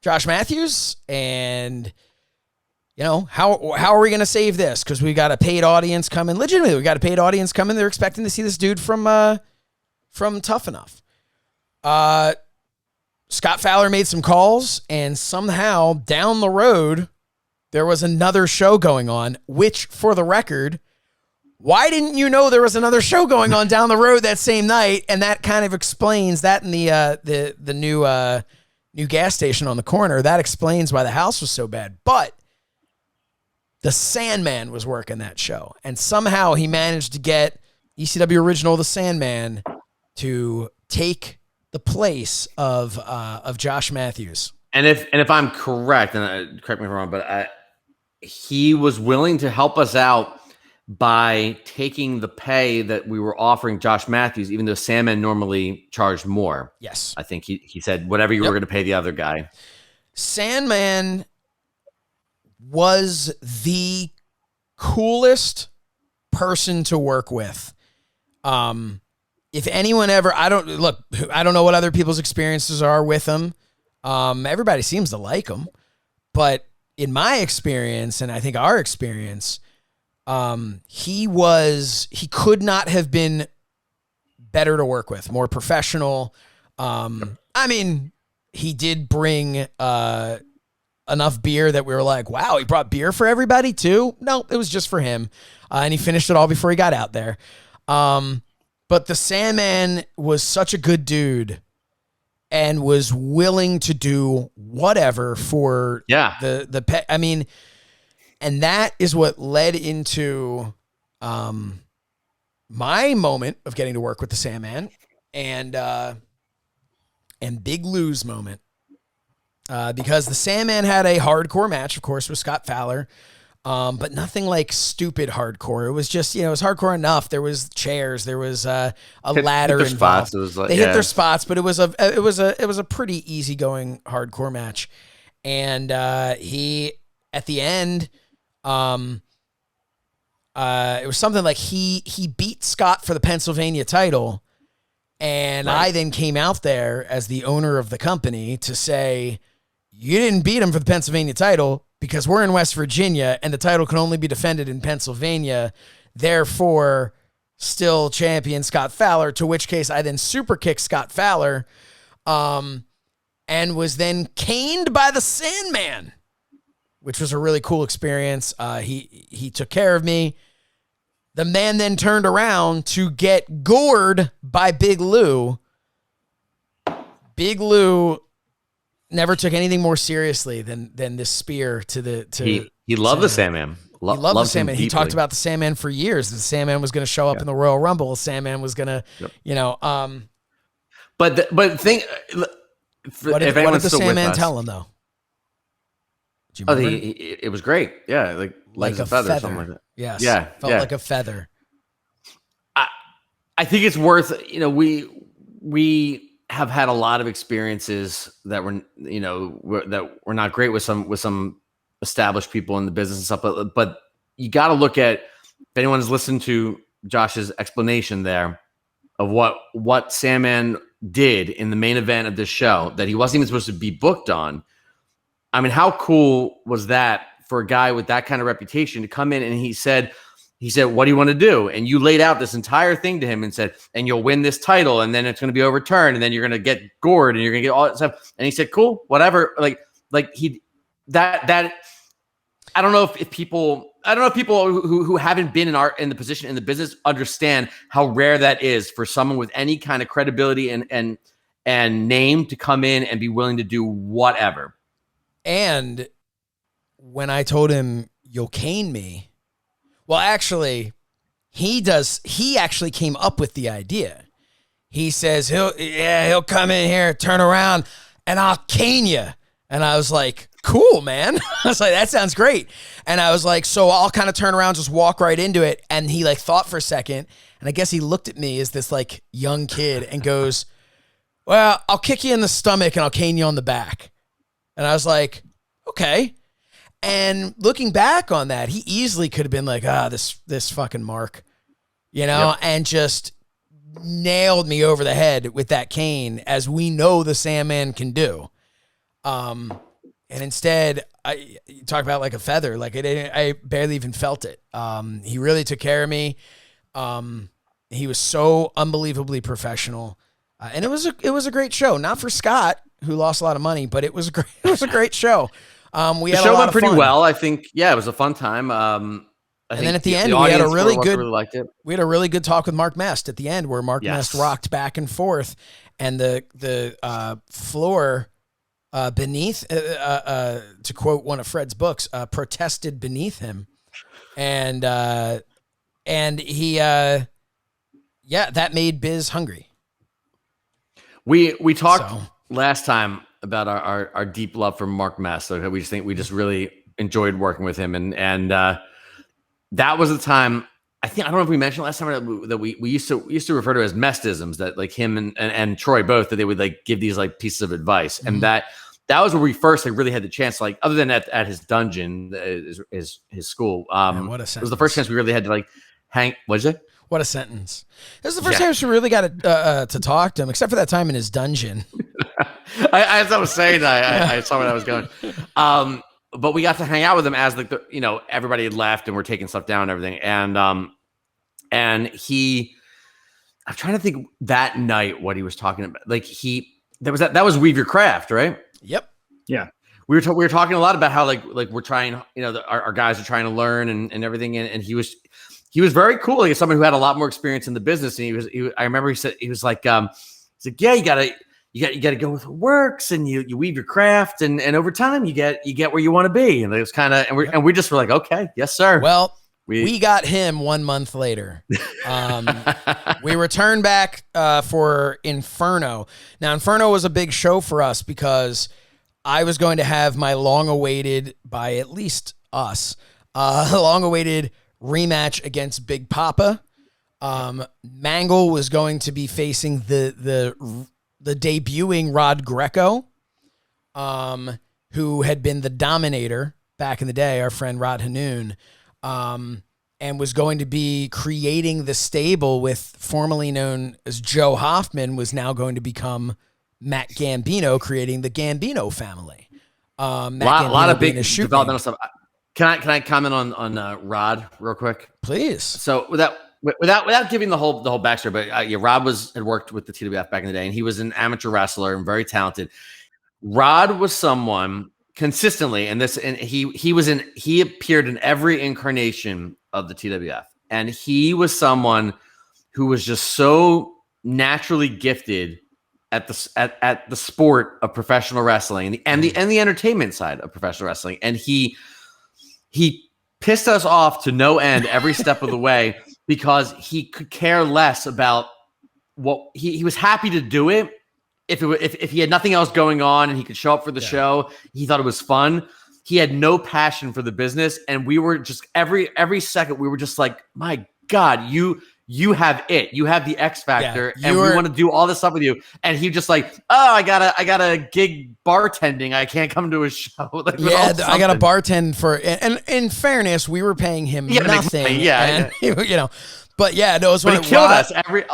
Josh Matthews, and how are we going to save this? Because we got a paid audience coming. Legitimately, we got a paid audience coming. They're expecting to see this dude from Tough Enough. Scott Fowler made some calls, and somehow down the road there was another show going on. Which, for the record, why didn't you know there was another show going on down the road that same night? And that kind of explains that in the new gas station on the corner. That explains why the house was so bad. But the Sandman was working that show, and somehow he managed to get ECW original The Sandman to take the place of Josh Matthews. And if I'm correct, and correct me if I'm wrong, but he was willing to help us out by taking the pay that we were offering Josh Matthews, even though Sandman normally charged more. Yes. I think he said whatever you were going to pay the other guy. Sandman was the coolest person to work with. If anyone ever, I don't know what other people's experiences are with him. Everybody seems to like him, but in my experience, and I think our experience, he could not have been better to work with, more professional. I mean, he did bring enough beer that we were like, wow, he brought beer for everybody too. No, it was just for him. And he finished it all before he got out there. But the Sandman was such a good dude and was willing to do whatever for the pet. I mean, and that is what led into my moment of getting to work with the Sandman and Big Lou's moment. Because the Sandman had a hardcore match, of course, with Scott Fowler, but nothing like stupid hardcore. It was just, it was hardcore enough. There was chairs, there was a ladder involved. They hit their spots, but it was a pretty easygoing hardcore match. And he, at the end, it was something like he beat Scott for the Pennsylvania title, and I then came out there as the owner of the company to say, you didn't beat him for the Pennsylvania title because we're in West Virginia and the title can only be defended in Pennsylvania. Therefore, still champion Scott Fowler, to which case I then super kicked Scott Fowler and was then caned by the Sandman, which was a really cool experience. He took care of me. The man then turned around to get gored by Big Lou. Big Lou never took anything more seriously than this spear to the. He loved the Sandman. He loved the Sandman. He talked about the Sandman for years. The Sandman was going to show up in the Royal Rumble. The Sandman was going to, But think. What did the Sandman tell him though? It was great. Yeah, like a feather, something like that. Yes. Yeah. Felt like a feather. I think it's worth. We have had a lot of experiences that were not great with some established people in the business and stuff. But you got to look at, if anyone's listened to Josh's explanation there of what Sandman did in the main event of this show that he wasn't even supposed to be booked on. I mean, how cool was that for a guy with that kind of reputation to come in and he said, what do you want to do? And you laid out this entire thing to him and said, and you'll win this title and then it's going to be overturned and then you're going to get gored and you're going to get all that stuff. And he said, cool, whatever. I don't know if people who haven't been in the position in the business understand how rare that is for someone with any kind of credibility and name to come in and be willing to do whatever. And when I told him you'll cane me, well, actually, he actually came up with the idea. He says he'll come in here, turn around, and I'll cane you. And I was like, cool, man. I was like, that sounds great. And I was like, so I'll kind of turn around, just walk right into it. And he thought for a second. And I guess he looked at me as this young kid and goes, well, I'll kick you in the stomach and I'll cane you on the back. And I was like, okay. And looking back on that, he easily could have been like, this fucking Mark, and just nailed me over the head with that cane, as we know the Sandman can do. And instead, you talk about like a feather, I barely even felt it. He really took care of me. He was so unbelievably professional. And it was a great show, not for Scott, who lost a lot of money, but it was a great show. The show went pretty well, I think. Yeah, it was a fun time. And then at the end, we had a really good talk with Mark Mest at the end, where Mark Mest rocked back and forth, and the floor beneath, to quote one of Fred's books, protested beneath him, and he that made Biz hungry. We talked last time about our deep love for Mark Mest. So we just really enjoyed working with him, and that was the time. I don't know if we mentioned last time that we used to refer to as Mestisms, that him and Troy both, that they would give these pieces of advice, and that was where we first really had the chance, other than at his dungeon, his school. What a sentence. It was the first chance we really had to hang. What'd you say? What a sentence. This is the first time we really got to talk to him, except for that time in his dungeon. As I was saying, I saw where that was going. But we got to hang out with him as everybody had left and we're taking stuff down and everything. And he, I'm trying to think that night what he was talking about. That was Weave Your Craft, right? Yep. Yeah. We were talking a lot about how we're trying, our guys are trying to learn and everything. And he was very cool. Like someone who had a lot more experience in the business. And I remember he said, yeah, you got to go with what works, and you weave your craft, and over time you get where you want to be. And it was kind of, and we just were like, okay, yes, sir. Well, we got him 1 month later. We returned back for Inferno. Now, Inferno was a big show for us because I was going to have my long-awaited, by at least us, long-awaited rematch against Big Papa. Mangol was going to be facing the debuting Rod Greco, who had been the Dominator back in the day, our friend Rod Hanoun, and was going to be creating the stable with, formerly known as Joe Hoffman, was now going to become Matt Gambino, creating the Gambino family. A lot of big developmental stuff. Can I comment on Rod real quick? Please. So without giving the whole backstory, but Rod had worked with the TWF back in the day, and he was an amateur wrestler and very talented. Rod was someone, consistently, and he appeared in every incarnation of the TWF, and he was someone who was just so naturally gifted at the sport of professional wrestling and the entertainment side of professional wrestling, and he pissed us off to no end every step of the way because he could care less about what he was happy to do it. If he had nothing else going on and he could show up for the show, he thought it was fun. He had no passion for the business, and we were just every second we were just like, my God, you have it. You have the X factor, and we want to do all this stuff with you. And he just like, oh, I got a gig bartending. I can't come to a show. Like, I got to bartend for. And in fairness, we were paying him nothing. But yeah, no, it was when he killed us every.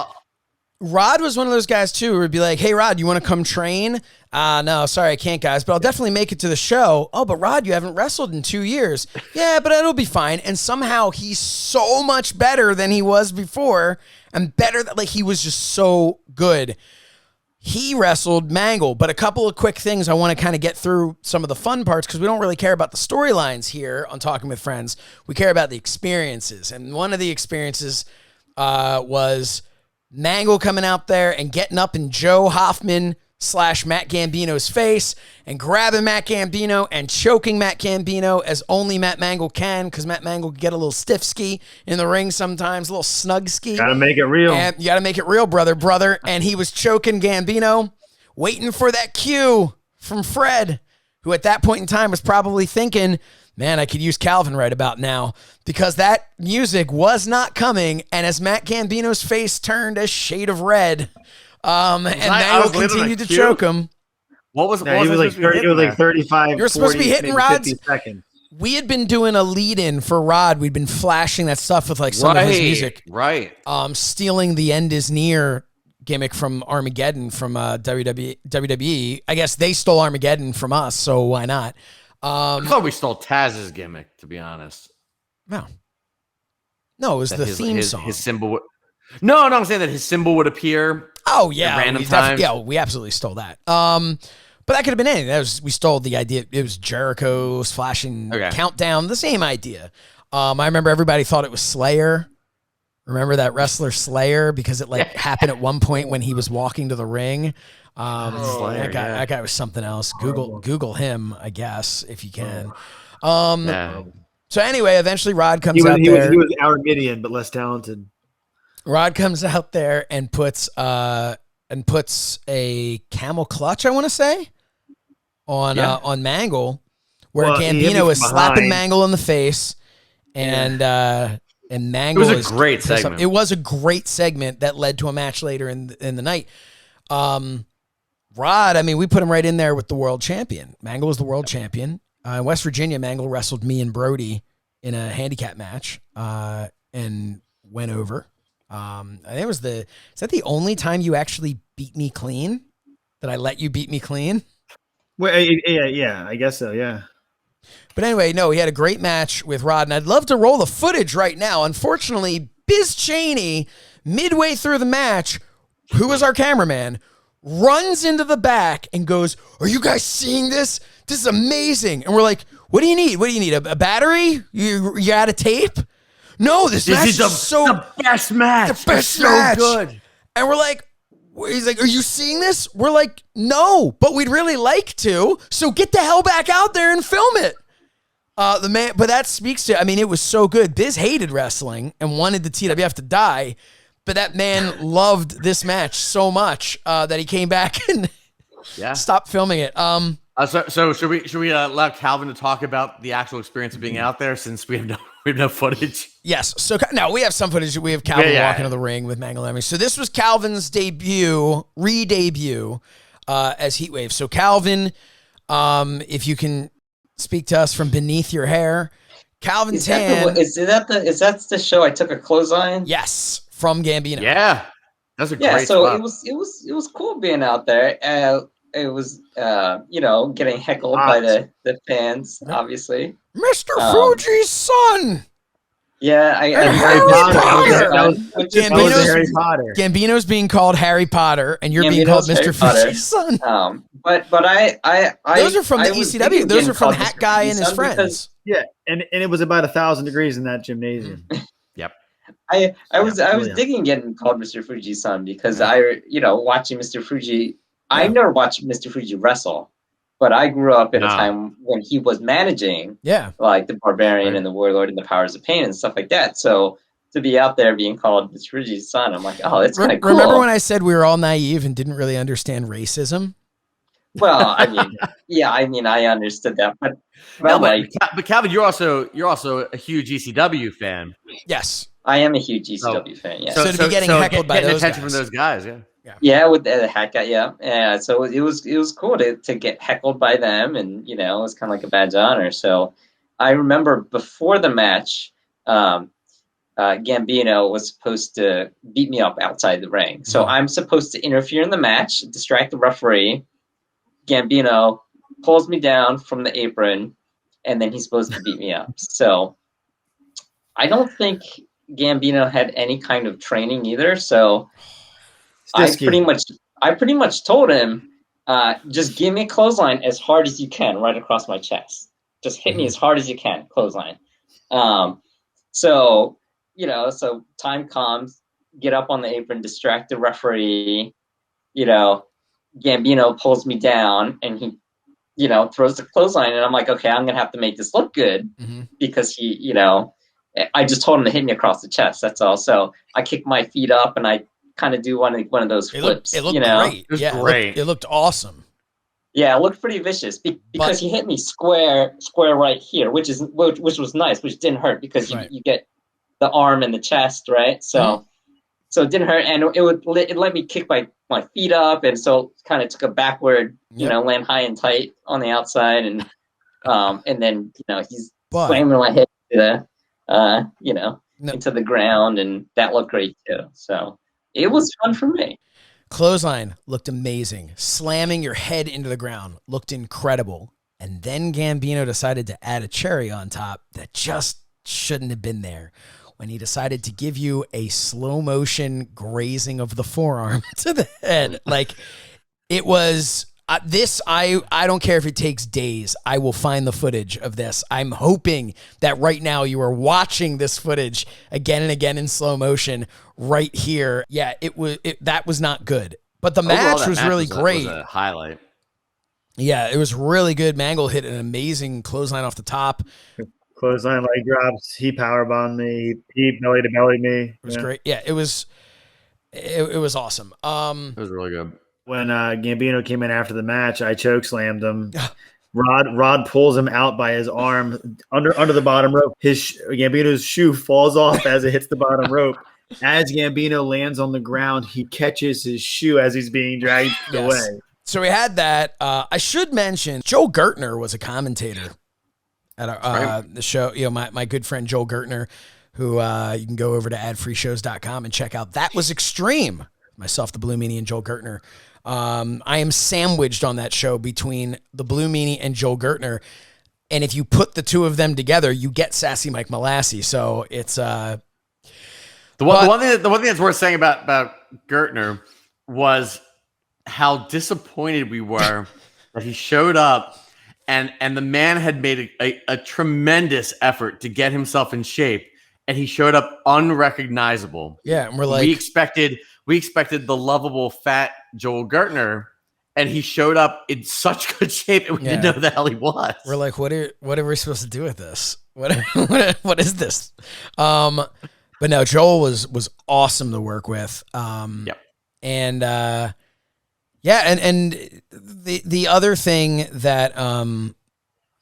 Rod was one of those guys too, who would be like, hey, Rod, you want to come train? No, sorry, I can't, guys, but I'll definitely make it to the show. Oh, but Rod, you haven't wrestled in 2 years. Yeah, but it'll be fine. And somehow he's so much better than he was before, and better, like he was just so good. He wrestled Mangol, but a couple of quick things I want to kind of get through some of the fun parts because we don't really care about the storylines here on Talking with Friends. We care about the experiences. And one of the experiences was Mangol coming out there and getting up in Joe Hoffman / Matt Gambino's face and grabbing Matt Gambino and choking Matt Gambino as only Matt Mangol can, because Matt Mangol can get a little stiff ski in the ring sometimes, a little snug ski. Gotta make it real. And you gotta make it real, brother. And he was choking Gambino, waiting for that cue from Fred, who at that point in time was probably thinking, man, I could use Calvin right about now, because that music was not coming. And as Matt Gambino's face turned a shade of red, and Mangol continued to choke him. He was like 35. You're supposed to be hitting Rod's. 50 seconds. We had been doing a lead-in for Rod. We'd been flashing that stuff with like some of his music. Right. Stealing the End Is Near gimmick from Armageddon from WWE. I guess they stole Armageddon from us, so why not? I thought we stole Taz's gimmick, to be honest. No, it was the theme song. His symbol. No, I'm saying that his symbol would appear. Oh yeah, at random times. We absolutely stole that. But that could have been anything. We stole the idea. It was Jericho's flashing countdown. The same idea. I remember everybody thought it was Slayer. Remember that wrestler Slayer, because it happened at one point when he was walking to the ring. Slayer, that guy was something else. Google him, I guess, if you can. So anyway, eventually Rod comes out there. He was Aramidian, but less talented. Rod comes out there and puts a camel clutch, I want to say, on Mangol, where Gambino is slapping Mangol in the face, and Mangol. It was a great segment. It was a great segment that led to a match later in the night. Rod, I mean, we put him right in there with the world champion. Mangol was the world champion. In West Virginia, Mangol wrestled me and Brody in a handicap match and went over. I think it was is that the only time you actually beat me clean? That I let you beat me clean? Well, yeah, I guess so, yeah. But anyway, no, he had a great match with Rod, and I'd love to roll the footage right now. Unfortunately, Biz Cheney, midway through the match, who was our cameraman, runs into the back and goes, "Are you guys seeing this? This is amazing." And we're like, "What do you need? What do you need? A battery? You out of tape?" No, this match is the best match. The best match. So good. And we're like, he's like, "Are you seeing this?" We're like, "No, but we'd really like to. So get the hell back out there and film it." But that speaks to, I mean, it was so good. Biz hated wrestling and wanted the TWF to die. But that man loved this match so much that he came back and stopped filming it. So should we allow Calvin to talk about the actual experience of being out there, since we have no footage? Yes. So no, we have some footage. We have Calvin walking to the ring with Mangol Emmy. So this was Calvin's re-debut as Heatwave. So Calvin, if you can speak to us from beneath your hair, Calvin Tan. Is that the show I took a clothesline? Yes. From Gambino. Yeah, that's a great so spot. it was cool being out there. It was getting heckled by the fans, obviously. Mr. Fuji's son. Yeah, Harry Potter. That was Harry Potter. Gambino's being called Harry Potter, and you're being called Mr. Fuji's son. But those are from the ECW. Those are from Hat Guy and his friends. Yeah, and it was about 1,000 degrees in that gymnasium. Yep. I was digging getting called Mr. Fuji's son because watching Mr. Fuji. I never watched Mr. Fuji wrestle, but I grew up in a time when he was managing, like the Barbarian and the Warlord and the Powers of Pain and stuff like that. So to be out there being called Mr. Fuji's son, I'm like, oh, that's kind of cool. Remember when I said we were all naive and didn't really understand racism? Well, I understood that, but Calvin, you're also a huge ECW fan. Yes, I am a huge ECW fan. Yeah, so to be getting heckled by those attention guys. from those guys, yeah, with the Hat Guy, yeah. So it was cool to get heckled by them, and it was kind of like a badge of honor. So I remember before the match, Gambino was supposed to beat me up outside the ring. So I'm supposed to interfere in the match, distract the referee. Gambino pulls me down from the apron, and then he's supposed to beat me up. So I don't think Gambino had any kind of training either. So I pretty much told him, just give me a clothesline as hard as you can right across my chest. Just hit me as hard as you can, clothesline. So time comes, get up on the apron, distract the referee, Gambino pulls me down and he, throws the clothesline, and I'm like, okay, I'm going to have to make this look good because he, I just told him to hit me across the chest. That's all. So I kick my feet up and I kind of do one of those flips. It looked great. It was great. It looked awesome. Yeah, it looked pretty vicious because he hit me square right here, which was nice, which didn't hurt because you get the arm and the chest, right? So it didn't hurt, and it let me kick my feet up, and so kind of took a backward, land high and tight on the outside, and then he's slamming my head to the into the ground, and that looked great too. So it was fun for me. Clothesline looked amazing. Slamming your head into the ground looked incredible. And then Gambino decided to add a cherry on top that just shouldn't have been there when he decided to give you a slow motion grazing of the forearm to the head. Like, it was I don't care if it takes days. I will find the footage of this. I'm hoping that right now you are watching this footage again and again in slow motion right here. Yeah, that was not good. But the match was really great. Was a highlight. Yeah, it was really good. Mangol hit an amazing clothesline off the top. Clothesline, leg drops. He powerbombed me. He belly to belly me. It was great. Yeah, it was awesome. It was really good. When Gambino came in after the match, I choke slammed him. Rod pulls him out by his arm under the bottom rope. Gambino's shoe falls off as it hits the bottom rope. As Gambino lands on the ground, he catches his shoe as he's being dragged away. So we had that. I should mention Joel Gertner was a commentator at the show. My good friend Joel Gertner, who you can go over to adfreeshows.com and check out. That Was Extreme. Myself, the Blue Meanie, and Joel Gertner. I am sandwiched on that show between the Blue Meanie and Joel Gertner. And if you put the two of them together, you get Sassy Mike Malassi. So it's the one thing that's worth saying about Gertner was how disappointed we were that he showed up and the man had made a tremendous effort to get himself in shape, and he showed up unrecognizable. Yeah, and we're like, we expected the lovable fat Joel Gertner, and he showed up in such good shape, and we didn't know who the hell he was. We're like, what are we supposed to do with this? What is this? But no, Joel was awesome to work with. And the other thing that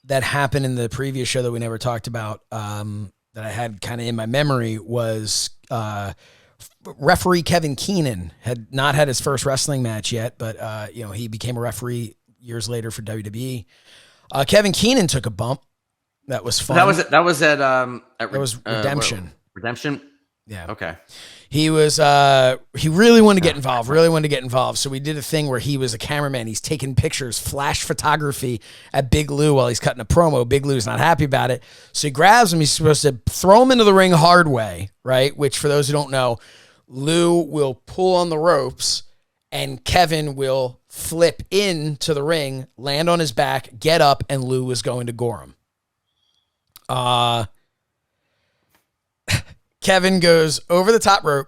that happened in the previous show that we never talked about, that I had kind of in my memory was referee Kevin Keenan had not had his first wrestling match yet, but he became a referee years later for WWE. Kevin Keenan took a bump. That was fun. That was at Redemption. Redemption. Yeah. Okay. He was he really wanted to get involved. So we did a thing where he was a cameraman. He's taking pictures, flash photography at Big Lou while he's cutting a promo. Big Lou's not happy about it. So he grabs him. He's supposed to throw him into the ring hard way, right? Which for those who don't know, Lou will pull on the ropes and Kevin will flip into the ring, land on his back, get up, and Lou was going to gore him. Kevin goes over the top rope,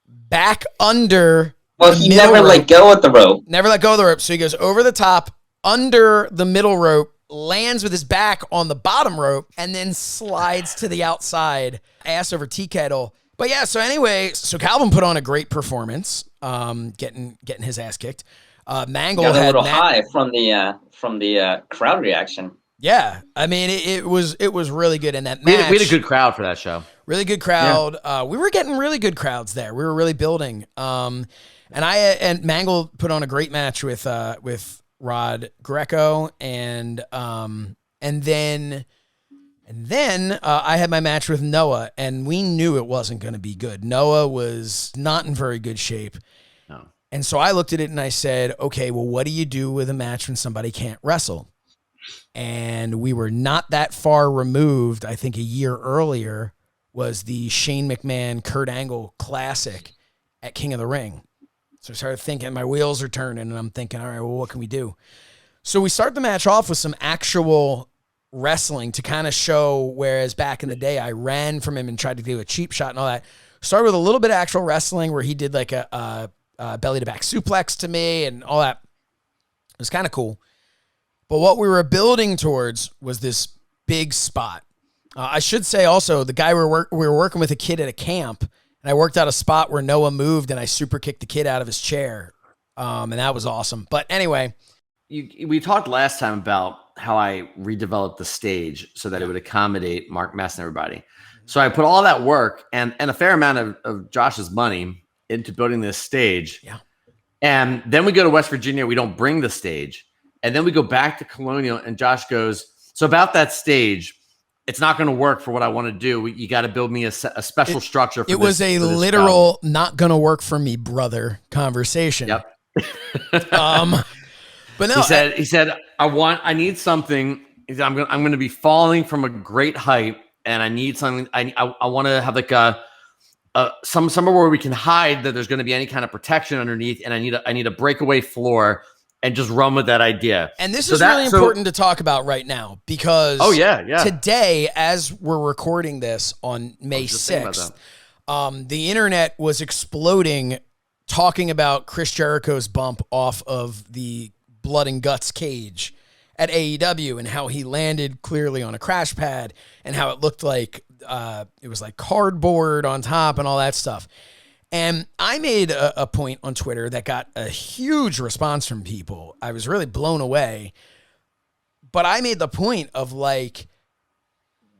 back under. Well, he never let go of the rope. Never let go of the rope. So he goes over the top, under the middle rope, lands with his back on the bottom rope, and then slides to the outside, ass over tea kettle. But yeah, so anyway, so Calvin put on a great performance, getting his ass kicked. Mangol got a had little high from the crowd reaction. Yeah, I mean it was really good in that match. We had a good crowd for that show. Really good crowd. Yeah. We were getting really good crowds there. We were really building. And Mangol put on a great match with Rod Greco, and then I had my match with Noah, and we knew it wasn't going to be good. Noah was not in very good shape. No. And so I looked at it and I said, okay, well, what do you do with a match when somebody can't wrestle? And we were not that far removed. I think a year earlier was the Shane McMahon, Kurt Angle Classic at King of the Ring. So I started thinking, my wheels are turning, and I'm thinking, all right, well, what can we do? So we start the match off with some actual wrestling to kind of show, whereas back in the day, I ran from him and tried to do a cheap shot and all that. Started with a little bit of actual wrestling where he did like a belly to back suplex to me and all that. It was kind of cool. But what we were building towards was this big spot. I should say also, the guy we were working with, a kid at a camp, and I worked out a spot where Noah moved, and I super kicked the kid out of his chair, and that was awesome. But anyway. We talked last time about how I redeveloped the stage so that it would accommodate Mark Mess and everybody. So I put all that work and a fair amount of Josh's money into building this stage. Yeah. And then we go to West Virginia. We don't bring the stage. And then we go back to Colonial, and Josh goes, so about that stage, it's not going to work for what I want to do. You got to build me a special structure. It was a literal not going to work for me, brother conversation. Yep. But no, he said, I need something. I'm going to be falling from a great height, and I need something. I want to have like somewhere where we can hide that there's going to be any kind of protection underneath, and I need a breakaway floor. And just run with that idea. And this is really important to talk about right now because today, as we're recording this on May 6th, the internet was exploding talking about Chris Jericho's bump off of the blood and guts cage at AEW and how he landed clearly on a crash pad and how it looked like it was like cardboard on top and all that stuff. And I made a point on Twitter that got a huge response from people. I was really blown away. But I made the point of like,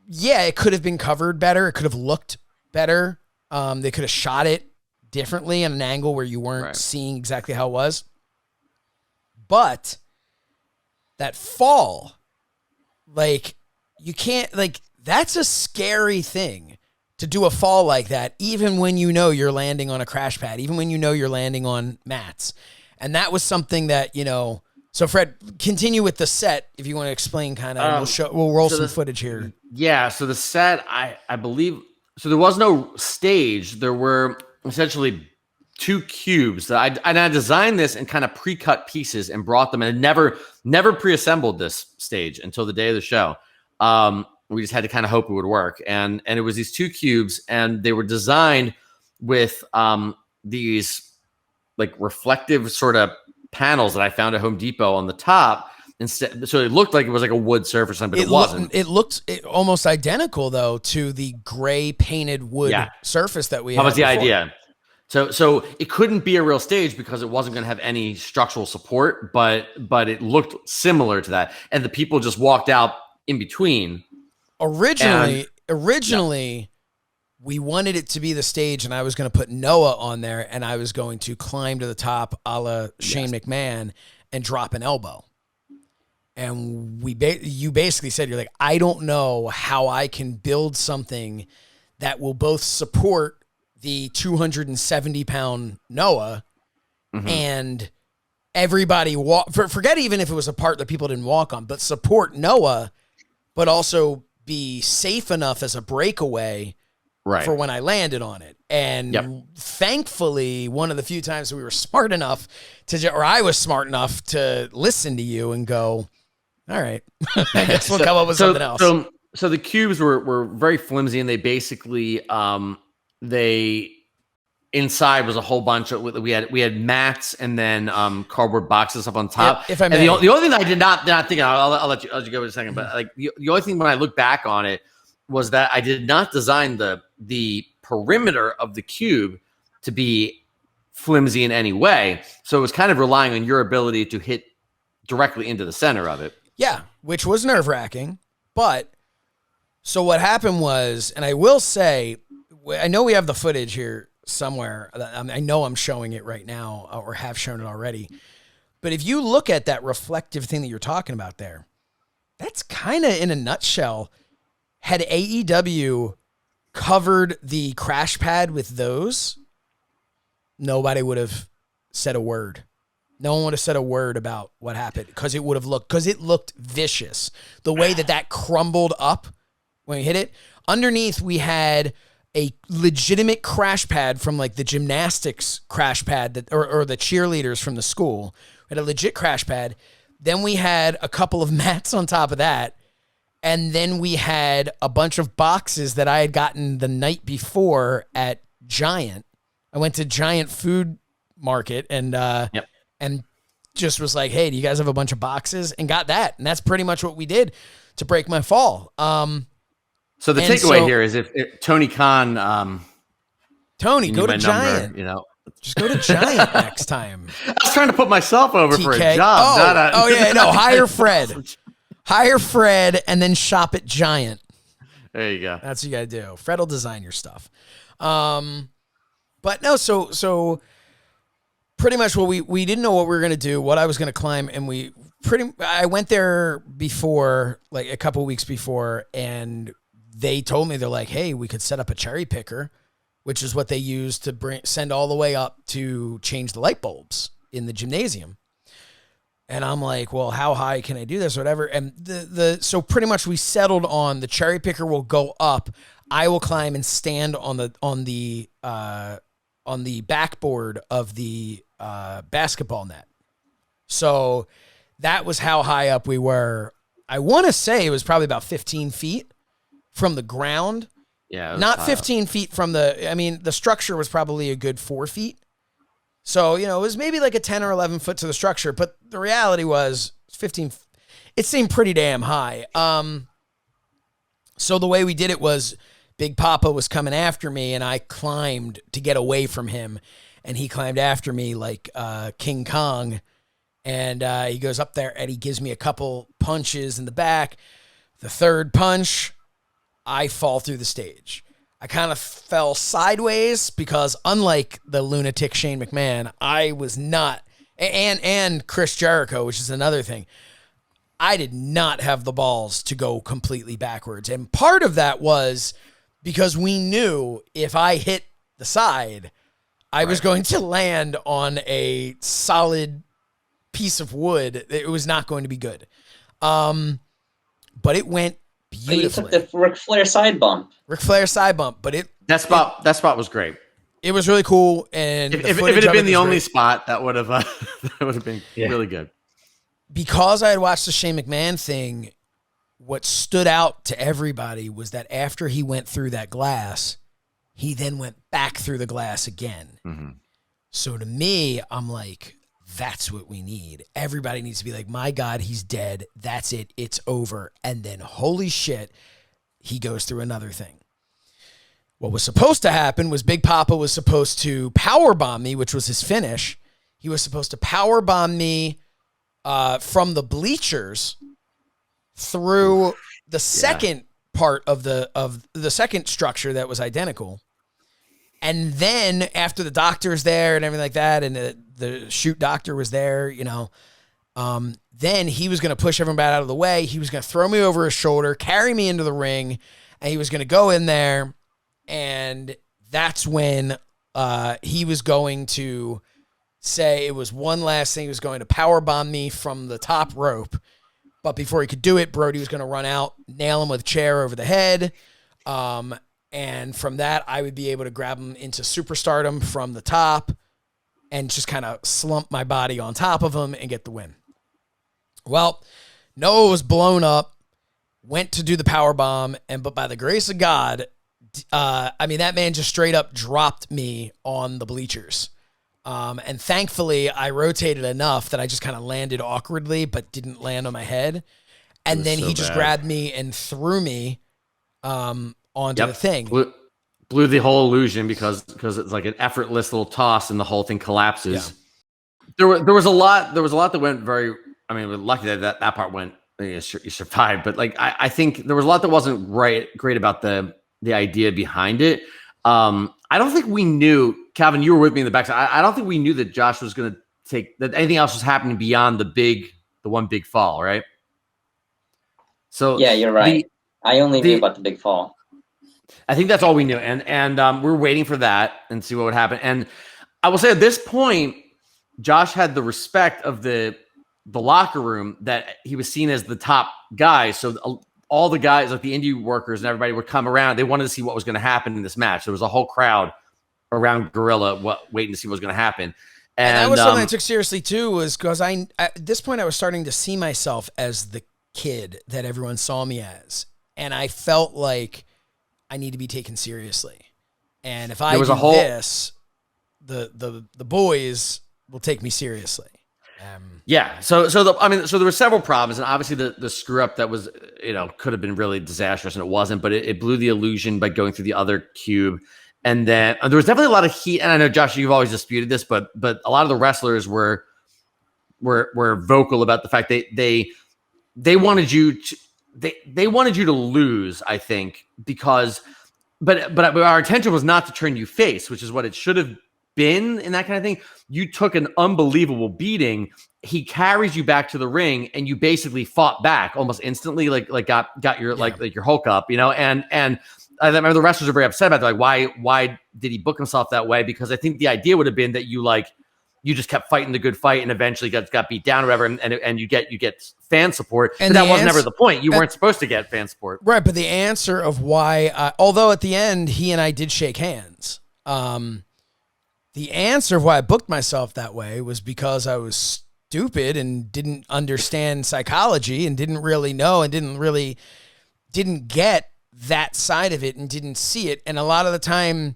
yeah, it could have been covered better. It could have looked better. They could have shot it differently at an angle where you weren't seeing exactly how it was. But that fall, like, you can't, like, that's a scary thing. To do a fall like that, even when you know you're landing on a crash pad, even when you know you're landing on mats. And that was something that, so Fred, continue with the set if you want to explain kind of, we'll roll some footage here. Yeah. So the set, I believe, so there was no stage. There were essentially two cubes that I designed this in kind of pre-cut pieces and brought them and never pre-assembled this stage until the day of the show. We just had to kind of hope it would work. And it was these two cubes, and they were designed with these like reflective sort of panels that I found at Home Depot on the top. Instead, so it looked like it was like a wood surface, but it wasn't. It looked almost identical though to the gray painted wood surface that we had. That was the idea. So it couldn't be a real stage because it wasn't going to have any structural support, but it looked similar to that. And the people just walked out in between. Originally, we wanted it to be the stage, and I was going to put Noah on there, and I was going to climb to the top a la Shane McMahon and drop an elbow. And you basically said, you're like, I don't know how I can build something that will both support the 270-pound Noah and everybody forget even if it was a part that people didn't walk on, but support Noah, but also be safe enough as a breakaway for when I landed on it. And thankfully, one of the few times we were smart enough or I was smart enough to listen to you and go, all right, I guess we'll come up with something else. So the cubes were very flimsy, and they basically inside was a whole bunch of we had mats and then cardboard boxes up on top. If I may. And the only thing that I did not think of, I'll let you go in a second, but like the only thing when I look back on it was that I did not design the perimeter of the cube to be flimsy in any way. So it was kind of relying on your ability to hit directly into the center of it. Yeah, which was nerve-wracking. But so what happened was, and I will say, I know we have the footage here somewhere. I know I'm showing it right now or have shown it already. But if you look at that reflective thing that you're talking about there, that's kind of in a nutshell. Had AEW covered the crash pad with those, nobody would have said a word. No one would have said a word about what happened because it looked vicious. The way that crumbled up when we hit it. Underneath, we had a legitimate crash pad from like the gymnastics crash pad or the cheerleaders from the school. We had a legit crash pad. Then we had a couple of mats on top of that. And then we had a bunch of boxes that I had gotten the night before at Giant. I went to Giant Food Market and just was like, hey, do you guys have a bunch of boxes? And got that. And that's pretty much what we did to break my fall. So the takeaway here is if Tony Khan, Tony, go to Giant. Number, just go to Giant next time. I was trying to put myself over TK. for a job. Hire Fred. Hire Fred and then shop at Giant. There you go. That's what you got to do. Fred will design your stuff. But no, so pretty much what we didn't know what we were going to do, what I was going to climb, and I went there before, like a couple weeks before, and they told me, they're like, hey, we could set up a cherry picker, which is what they use to send all the way up to change the light bulbs in the gymnasium. And I'm like, well, how high can I do this or whatever? And so pretty much we settled on the cherry picker will go up. I will climb and stand on the backboard of the basketball net. So that was how high up we were. I want to say it was probably about 15 feet from the ground. Yeah. Not 15 feet from the structure was probably a good 4 feet. So, it was maybe like a 10 or 11 foot to the structure, but the reality was 15. It seemed pretty damn high. So the way we did it was Big Papa was coming after me and I climbed to get away from him. And he climbed after me like King Kong. And he goes up there and he gives me a couple punches in the back. The third punch, I fall through the stage. I kind of fell sideways because unlike the lunatic Shane McMahon, I was not, and Chris Jericho, which is another thing, I did not have the balls to go completely backwards. And part of that was because we knew if I hit the side, I was going to land on a solid piece of wood. It was not going to be good. But it went beautifully. You took the Ric Flair side bump. But that spot was great. It was really cool, and if it had been the only spot, that would have been really good. Because I had watched the Shane McMahon thing, what stood out to everybody was that after he went through that glass, he then went back through the glass again. Mm-hmm. So to me, I'm like, that's what we need. Everybody needs to be like, my God, he's dead. That's it. It's over. And then, holy shit, he goes through another thing. What was supposed to happen was Big Papa was supposed to powerbomb me, which was his finish. He was supposed to powerbomb me from the bleachers through the second part of the second structure that was identical. And then after the doctor's there and everything like that, and the shoot doctor was there, then he was going to push everybody out of the way. He was going to throw me over his shoulder, carry me into the ring, and he was going to go in there And that's when he was going to say it was one last thing. He was going to powerbomb me from the top rope. But before he could do it, Brody was going to run out, nail him with a chair over the head. And from that, I would be able to grab him into superstardom from the top and just kind of slump my body on top of him and get the win. Well, Noah was blown up, went to do the power bomb, but by the grace of God, that man just straight up dropped me on the bleachers. And thankfully, I rotated enough that I just kind of landed awkwardly, but didn't land on my head. And then he just grabbed me and threw me onto the thing. Blew the whole illusion because it's like an effortless little toss and the whole thing collapses. Yeah. There was a lot that went very. I mean, we're lucky that part went. You survived, but like I think there was a lot that wasn't great about the idea behind it. I don't think we knew, Calvin, you were with me in the backside. I don't think we knew that Josh was going to that anything else was happening beyond the one big fall, right? So yeah, you're right. I only knew about the big fall. I think that's all we knew. And we're waiting for that and see what would happen. And I will say at this point, Josh had the respect of the locker room that he was seen as the top guy. So all the guys, like the indie workers and everybody, would come around. They wanted to see what was going to happen in this match. There was a whole crowd around Gorilla waiting to see what was going to happen. And that was something I took seriously too, was because at this point I was starting to see myself as the kid that everyone saw me as. And I felt like I need to be taken seriously. And if I do this, the boys will take me seriously. Yeah. So there were several problems, and obviously the screw up that was, could have been really disastrous, and it wasn't, but it blew the illusion by going through the other cube. And then there was definitely a lot of heat. And I know, Josh, you've always disputed this, but a lot of the wrestlers were vocal about the fact they wanted you to, they wanted you to lose, I think, because, but our intention was not to turn you face, which is what it should have been in that kind of thing. You took an unbelievable beating. He carries you back to the ring, and you basically fought back almost instantly, like got your like your Hulk up, and I remember the wrestlers are very upset about that. Like, why did he book himself that way? Because I think the idea would have been that you just kept fighting the good fight and eventually got beat down or whatever, and you get fan support. And that was never the point. You weren't supposed to get fan support, right? But the answer of why, although at the end he and I did shake hands, the answer of why I booked myself that way was because I was stupid and didn't understand psychology and didn't really know and didn't get that side of it and didn't see it. And a lot of the time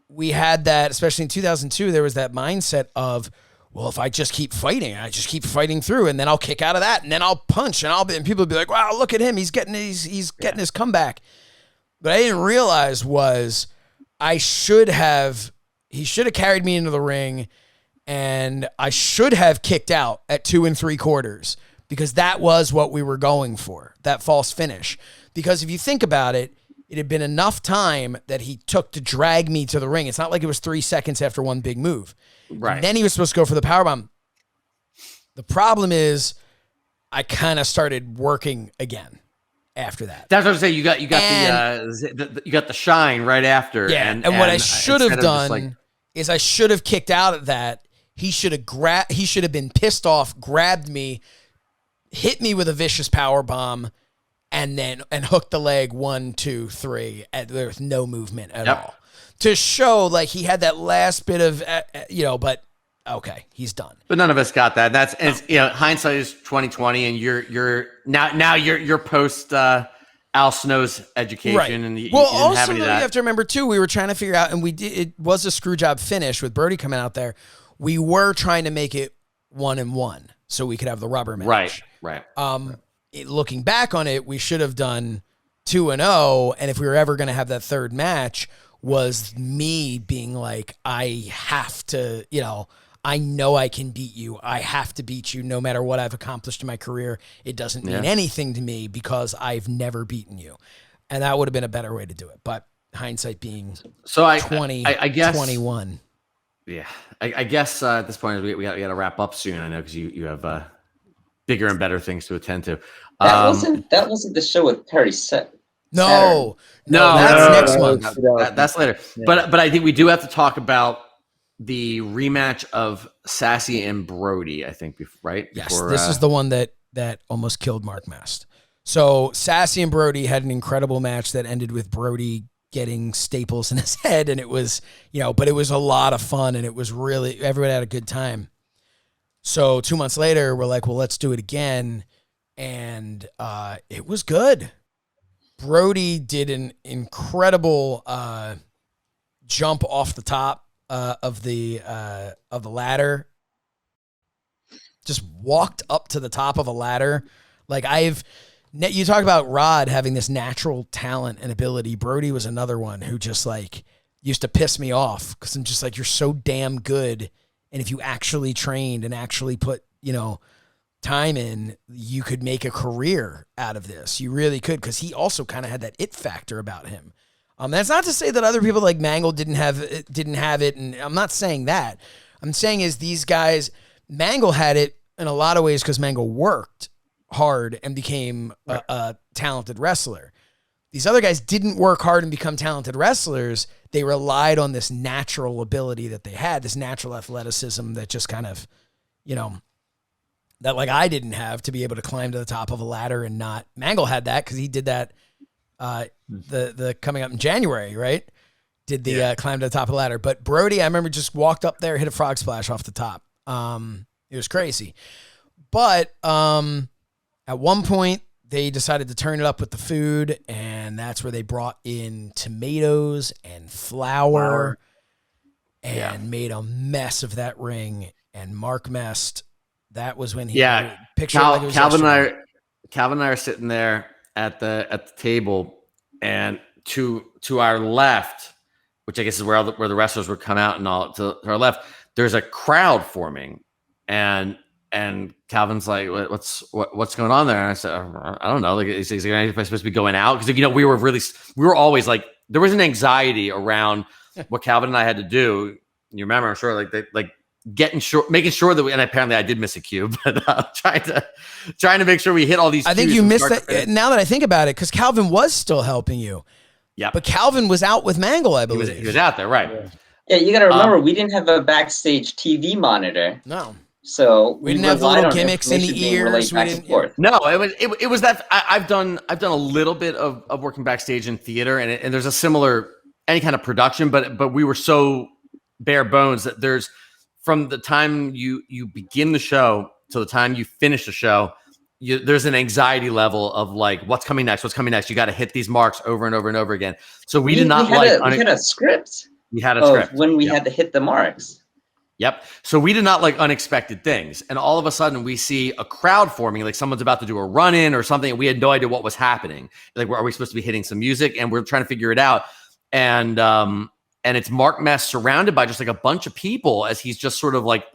we had that, especially in 2002, there was that mindset of, well, if I just keep fighting, I just keep fighting through, and then I'll kick out of that, and then I'll punch, and people will be like, wow, look at him. He's getting his comeback. But I didn't realize was he should have carried me into the ring, and I should have kicked out at 2 3/4 because that was what we were going for, that false finish. Because if you think about it, it had been enough time that he took to drag me to the ring. It's not like it was 3 seconds after one big move. Right. And then he was supposed to go for the powerbomb. The problem is I kind of started working again after that. That's what I'm saying. You got the shine right after. Yeah. And what I should have done is I should have kicked out at that. He should have been pissed off, grabbed me, hit me with a vicious power bomb, and hooked the leg 1, 2, 3. There was no movement at all to show like he had that last bit of but okay, he's done. But none of us got that. Hindsight is 2020, and you're post Al Snow's education, right. And you also didn't have any of that. You have to remember too, we were trying to figure out, and it was a screw job finish with Brody coming out there. We were trying to make it 1-1 so we could have the rubber match. Right. Looking back on it, we should have done 2-0, and if we were ever going to have that third match, was me being like, I have to, I know I can beat you. I have to beat you no matter what I've accomplished in my career. It doesn't mean anything to me because I've never beaten you. And that would have been a better way to do it. But hindsight being 21. Yeah. I guess at this point, we got to wrap up soon. I know because you have bigger and better things to attend to. That wasn't the show with Perry Saturn. No, No, that's next month. That's later. Yeah. But I think we do have to talk about the rematch of Sassy and Brody, I think, right? Yes, before, this is the one that almost killed Mark Mast. So Sassy and Brody had an incredible match that ended with Brody getting staples in his head, and it was, but it was a lot of fun, and it was really, everybody had a good time. So 2 months later, we're like, well, let's do it again, and it was good. Brody did an incredible jump off the top of the ladder. Just walked up to the top of a ladder. Like you talk about Rod having this natural talent and ability. Brody was another one who just like used to piss me off because I'm just like, you're so damn good. And if you actually trained and actually put, time in, you could make a career out of this. You really could, because he also kind of had that it factor about him. That's not to say that other people like Mangol didn't have it, and I'm not saying that. I'm saying is these guys, Mangol had it in a lot of ways because Mangol worked hard and became a talented wrestler. These other guys didn't work hard and become talented wrestlers. They relied on this natural ability that they had, this natural athleticism that just kind of, that like I didn't have, to be able to climb to the top of a ladder and not. Mangol had that because he did that the coming up in January, right? Did the climb to the top of the ladder. But Brody, I remember, just walked up there, hit a frog splash off the top. It was crazy. But at one point, they decided to turn it up with the food, and that's where they brought in tomatoes and flour and made a mess of that ring. And Mark messed. That was when he pictured like it was Calvin and I are sitting there at the table, and to our left, which I guess is where the wrestlers would come out, and all to our left, there's a crowd forming, and Calvin's like, what's going on there? And I said, I don't know. Like, is he supposed to be going out? Because we were always like, there was an anxiety around what Calvin and I had to do. You remember, I'm sure, making sure that and apparently I did miss a cue, but trying to make sure we hit all these. I think you missed that. Now that I think about it, because Calvin was still helping you. Yeah, but Calvin was out with Mangol, I believe. He was out there, right? Yeah, you got to remember, we didn't have a backstage TV monitor. No. So we didn't have the little gimmicks in the ears. No, it was that I've done a little bit of working backstage in theater, and there's a similar any kind of production, but we were so bare bones that there's, from the time you begin the show to the time you finish the show, there's an anxiety level of like, what's coming next? You got to hit these marks over and over and over again. So we had a script. We had a script when we had to hit the marks. Yep. So we did not like unexpected things. And all of a sudden we see a crowd forming, like someone's about to do a run-in or something. And we had no idea what was happening. Like, are we supposed to be hitting some music? And we're trying to figure it out. And it's Mark Mess surrounded by just like a bunch of people as he's just sort of like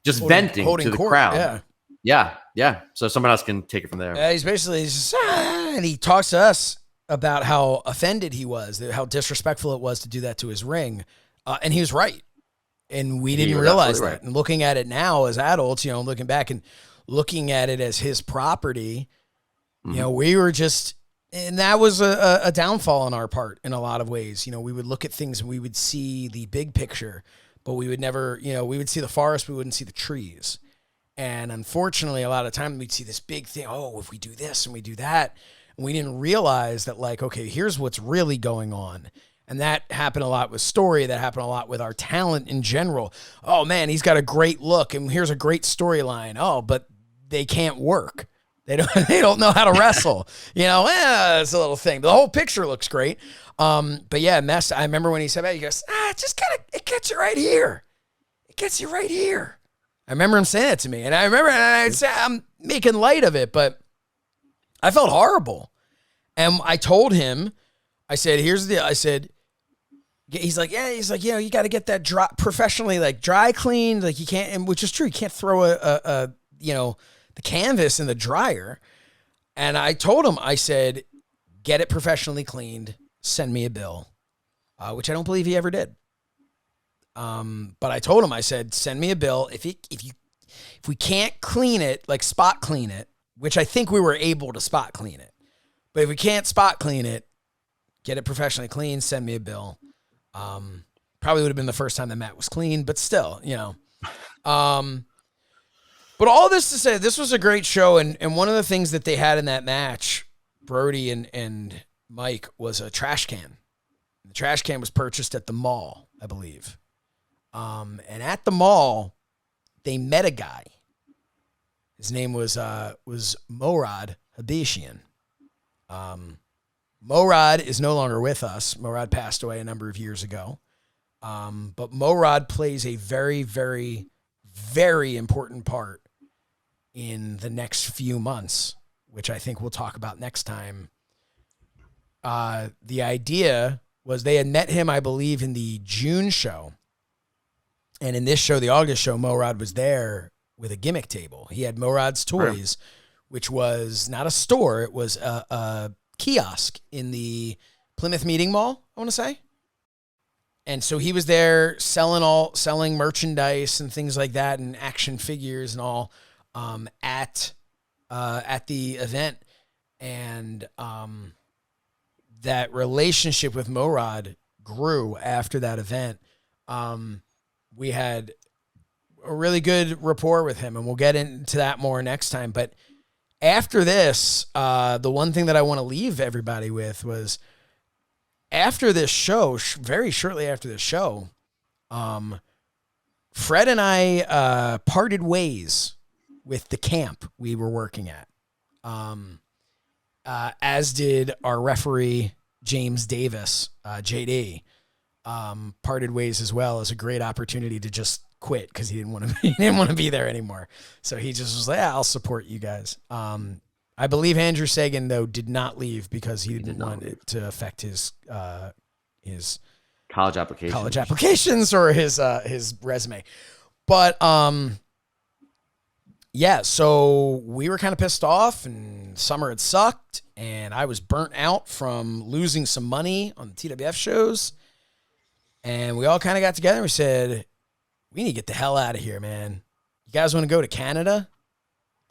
venting to the crowd. Yeah. So someone else can take it from there. He's basically and he talks to us about how offended he was, how disrespectful it was to do that to his ring. And he was right. And we didn't realize that. Right. And looking at it now as adults, looking back and looking at it as his property, we were just, and that was a downfall on our part in a lot of ways. We would look at things and we would see the big picture, but we would never, we would see the forest, we wouldn't see the trees. And unfortunately, a lot of time we'd see this big thing. Oh, if we do this and we do that, and we didn't realize that, like, okay, here's what's really going on. And that happened a lot with Story. That happened a lot with our talent in general. Oh, man, he's got a great look, and here's a great storyline. Oh, but they can't work. They don't know how to wrestle. It's a little thing. The whole picture looks great. But yeah, Mess, I remember when he said that, he goes, it gets you right here. It gets you right here. I remember him saying that to me. And I remember, and I'd say, I'm making light of it, but I felt horrible. And I told him, I said, he's like, you got to get that professionally, like dry cleaned. Like you can't, and which is true. You can't throw the canvas in the dryer. And I told him, I said, get it professionally cleaned. Send me a bill, which I don't believe he ever did. But I told him, I said, send me a bill. If we can't clean it, like spot clean it, which I think we were able to spot clean it, but if we can't spot clean it, get it professionally clean, send me a bill. Probably would have been the first time that Matt was clean, but still, you know. But all this to say, this was a great show, and one of the things that they had in that match, Brody and Mike, was a trash can. The trash can was purchased at the mall, I believe. And at the mall, they met a guy. His name was Morad Habeshian. Morad is no longer with us. Morad passed away a number of years ago. But Morad plays a very, very, very important part in the next few months, which I think we'll talk about next time. The idea was they had met him, I believe, in the June show. And in this show, the August show, Morad was there with a gimmick table. He had Morad's Toys, which was not a store. It was a kiosk in the Plymouth Meeting Mall, I want to say. And so he was there selling merchandise and things like that, and action figures and all at the event. And that relationship with Morad grew after that event. We had a really good rapport with him, and we'll get into that more next time. But after this, the one thing that I want to leave everybody with was, after this show, very shortly after this show, Fred and I parted ways with the camp we were working at, as did our referee, James Davis, JD. Parted ways as well, as a great opportunity to just quit because he didn't want to be there anymore. So he just was like, yeah, I'll support you guys. I believe Andrew Sagan, though, did not leave because he didn't want it to affect his college applications or his resume. But yeah, so we were kind of pissed off, and summer had sucked, and I was burnt out from losing some money on the TWF shows. And we all kind of got together and we said, we need to get the hell out of here, man. You guys want to go to Canada?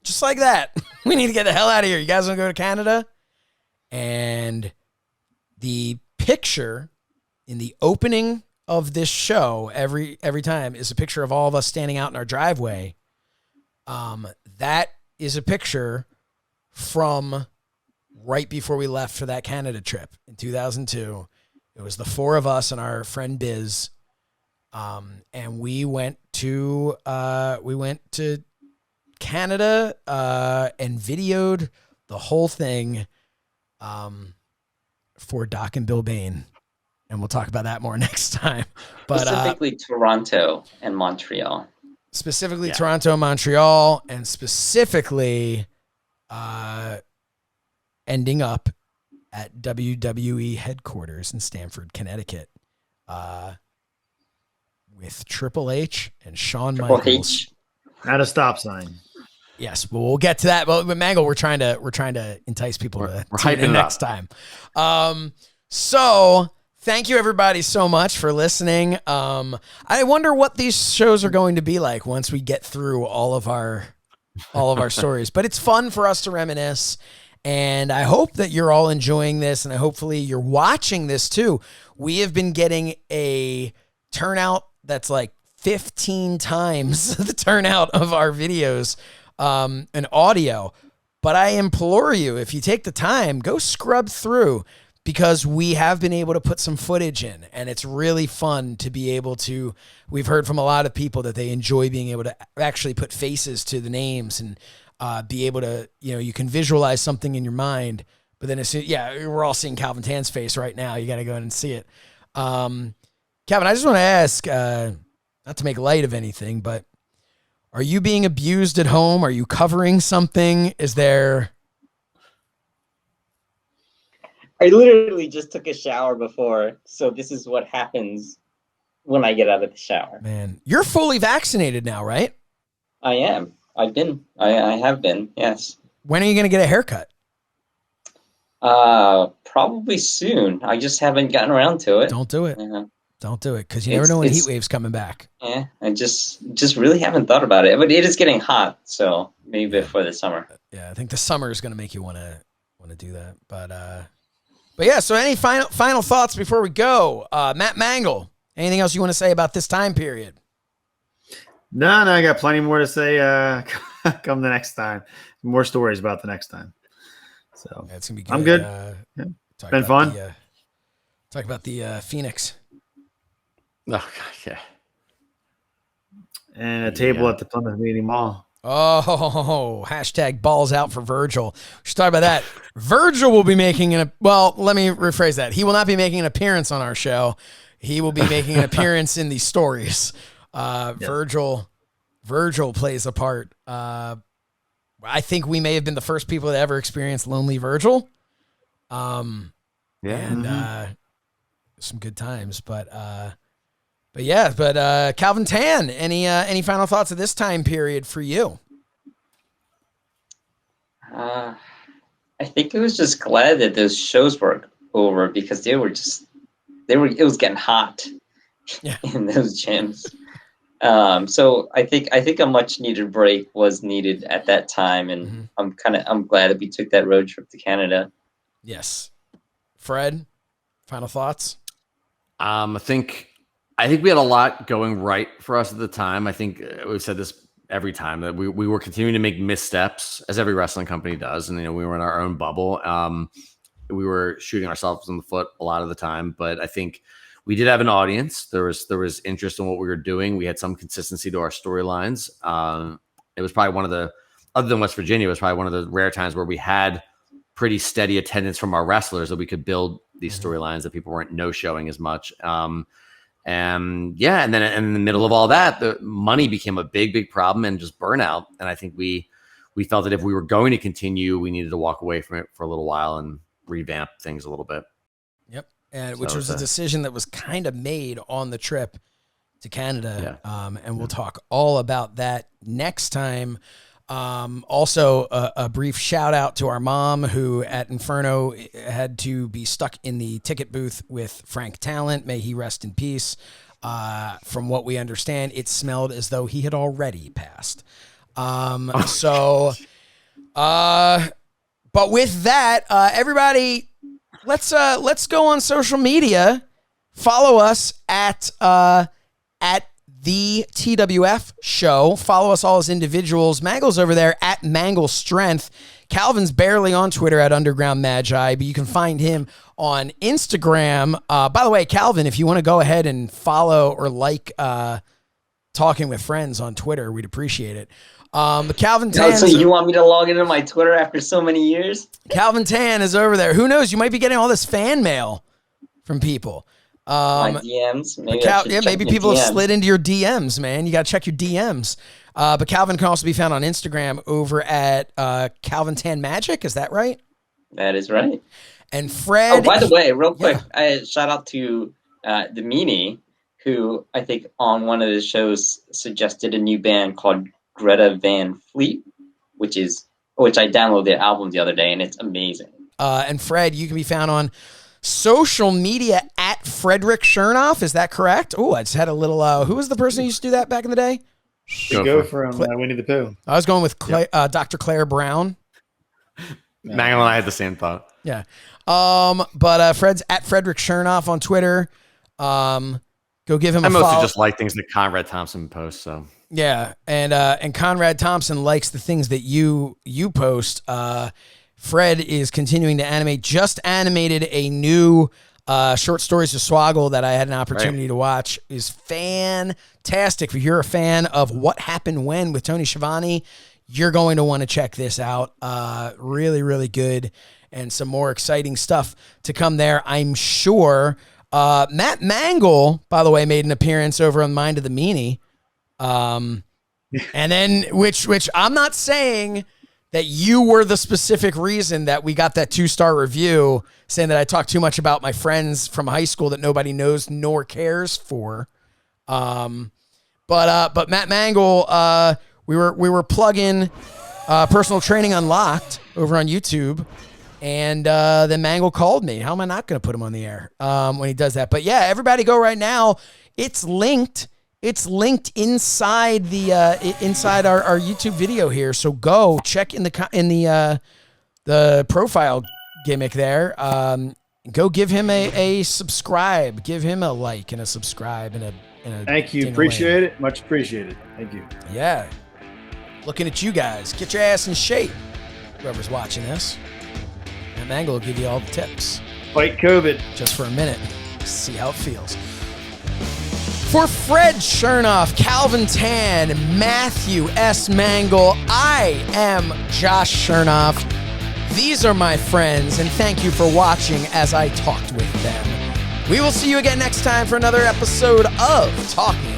Just like that. We need to get the hell out of here. You guys want to go to Canada? And the picture in the opening of this show every time is a picture of all of us standing out in our driveway. That is a picture from right before we left for that Canada trip in 2002. It was the four of us and our friend Biz. And we went to Canada and videoed the whole thing for Doc and Bill Bain. And we'll talk about that more next time. But specifically Toronto and Montreal. Toronto and Montreal, and specifically ending up at WWE headquarters in Stamford, Connecticut, with Triple H and Shawn Michaels at a stop sign. Yes, but we'll get to that. But Mangol, we're trying to entice people to tune in next time. So thank you everybody so much for listening. I wonder what these shows are going to be like once we get through all of our stories. But it's fun for us to reminisce. And I hope that you're all enjoying this, and hopefully you're watching this too. We have been getting a turnout that's like 15 times the turnout of our videos and audio. But I implore you, if you take the time, go scrub through, because we have been able to put some footage in, and it's really fun to be able to. We've heard from a lot of people that they enjoy being able to actually put faces to the names and be able to, you can visualize something in your mind, but then we're all seeing Calvin Tan's face right now. You got to go in and see it. Calvin, I just want to ask, not to make light of anything, but are you being abused at home? Are you covering something? Is there... I literally just took a shower before, so this is what happens when I get out of the shower. Man, you're fully vaccinated now, right? I am. I have been, yes. When are you going to get a haircut? Probably soon. I just haven't gotten around to it. Don't do it. Don't do it, because you never know when heat wave's coming back. Yeah, I just really haven't thought about it. But it is getting hot, so maybe before the summer. Yeah, I think the summer is going to make you want to do that. But But yeah, so any final thoughts before we go? Matt Mangol, anything else you want to say about this time period? No, I got plenty more to say come the next time. More stories about the next time. So yeah, it's gonna be good. I'm good. Yeah. It's been fun. Talk about the Phoenix. Oh, God, yeah. And a table at the Plymouth Meeting Mall. Oh, hashtag balls out for Virgil. We should talk about that. Virgil will be making let me rephrase that. He will not be making an appearance on our show. He will be making an appearance in these stories. Yes. Virgil plays a part. I think we may have been the first people to ever experience Lonely Virgil. Some good times, but Calvin Tan, any final thoughts of this time period for you? I think I was just glad that those shows were over because it was getting hot in those gyms. So I think a much needed break was needed at that time, and I'm glad that we took that road trip to Canada. Yes. Fred, final thoughts? I think we had a lot going right for us at the time. I think we've said this every time that we were continuing to make missteps, as every wrestling company does, and we were in our own bubble. We were shooting ourselves in the foot a lot of the time, but I think we did have an audience. There was interest in what we were doing. We had some consistency to our storylines. It was probably one of the, other than West Virginia, it was probably one of the rare times where we had pretty steady attendance from our wrestlers that we could build these storylines that people weren't no-showing as much. And then in the middle of all that, the money became a big problem and just burnout. And I think we felt that if we were going to continue, we needed to walk away from it for a little while and revamp things a little bit. Yep. And which was a decision that was kind of made on the trip to Canada. Yeah. And we'll talk all about that next time. Also a brief shout out to our mom who at Inferno had to be stuck in the ticket booth with Frank Talent. May he rest in peace. From what we understand, it smelled as though he had already passed. But with that, everybody, let's go on social media. Follow us at the TWF show. Follow us all as individuals. Mangol's over there at Mangol Strength. Calvin's barely on Twitter at Underground Magi, but you can find him on Instagram. By the way, Calvin, if you want to go ahead and follow or like Talking with Friends on Twitter, we'd appreciate it. Calvin Tan. So you want me to log into my Twitter after so many years? Calvin Tan is over there. Who knows? You might be getting all this fan mail from people. My DMs. Maybe people have slid into your DMs, man. You got to check your DMs. But Calvin can also be found on Instagram over at Calvin Tan Magic. Is that right? That is right. And Fred. Oh, by the way, real quick, shout out to the Meanie, who I think on one of the shows suggested a new band called Greta Van Fleet, which I downloaded their album the other day, and it's amazing. And Fred, you can be found on social media at Frederick Shernoff. Is that correct? Oh, I just had a little. Who was the person who used to do that back in the day? Go from Winnie the Pooh. I was going with Dr. Claire Brown. Mangol and I had the same thought. Yeah. But Fred's at Frederick Shernoff on Twitter. Go give him a follow. I mostly just like things that Conrad Thompson posts. So yeah, and Conrad Thompson likes the things that you post. Fred is continuing to animate. Just animated a new short stories to Swoggle that I had an opportunity to watch. Is fantastic. If you're a fan of What Happened When with Tony Schiavone, you're going to want to check this out. Really, really good, and some more exciting stuff to come there, I'm sure. Matt Mangol, by the way, made an appearance over on Mind of the Meanie. And then, which I'm not saying that you were the specific reason that we got that 2-star review saying that I talk too much about my friends from high school that nobody knows nor cares for. But Matt Mangol, we were plugging Personal Training Unlocked over on YouTube, and then Mangol called me. How am I not going to put him on the air when he does that? But yeah, everybody go right now. It's linked. It's linked inside the inside our YouTube video here. So go check in the profile gimmick there. Go give him a subscribe. Give him a like and a subscribe and a Thank you. ding-a-ling. Appreciate it. Much appreciated. Thank you. Yeah. Looking at you guys. Get your ass in shape. Whoever's watching this. Matt Mangol will give you all the tips. Fight COVID. Just for a minute. See how it feels. For Fred Shernoff, Calvin Tan, Matthew S. Mangol, I am Josh Shernoff. These are my friends, and thank you for watching as I talked with them. We will see you again next time for another episode of Talking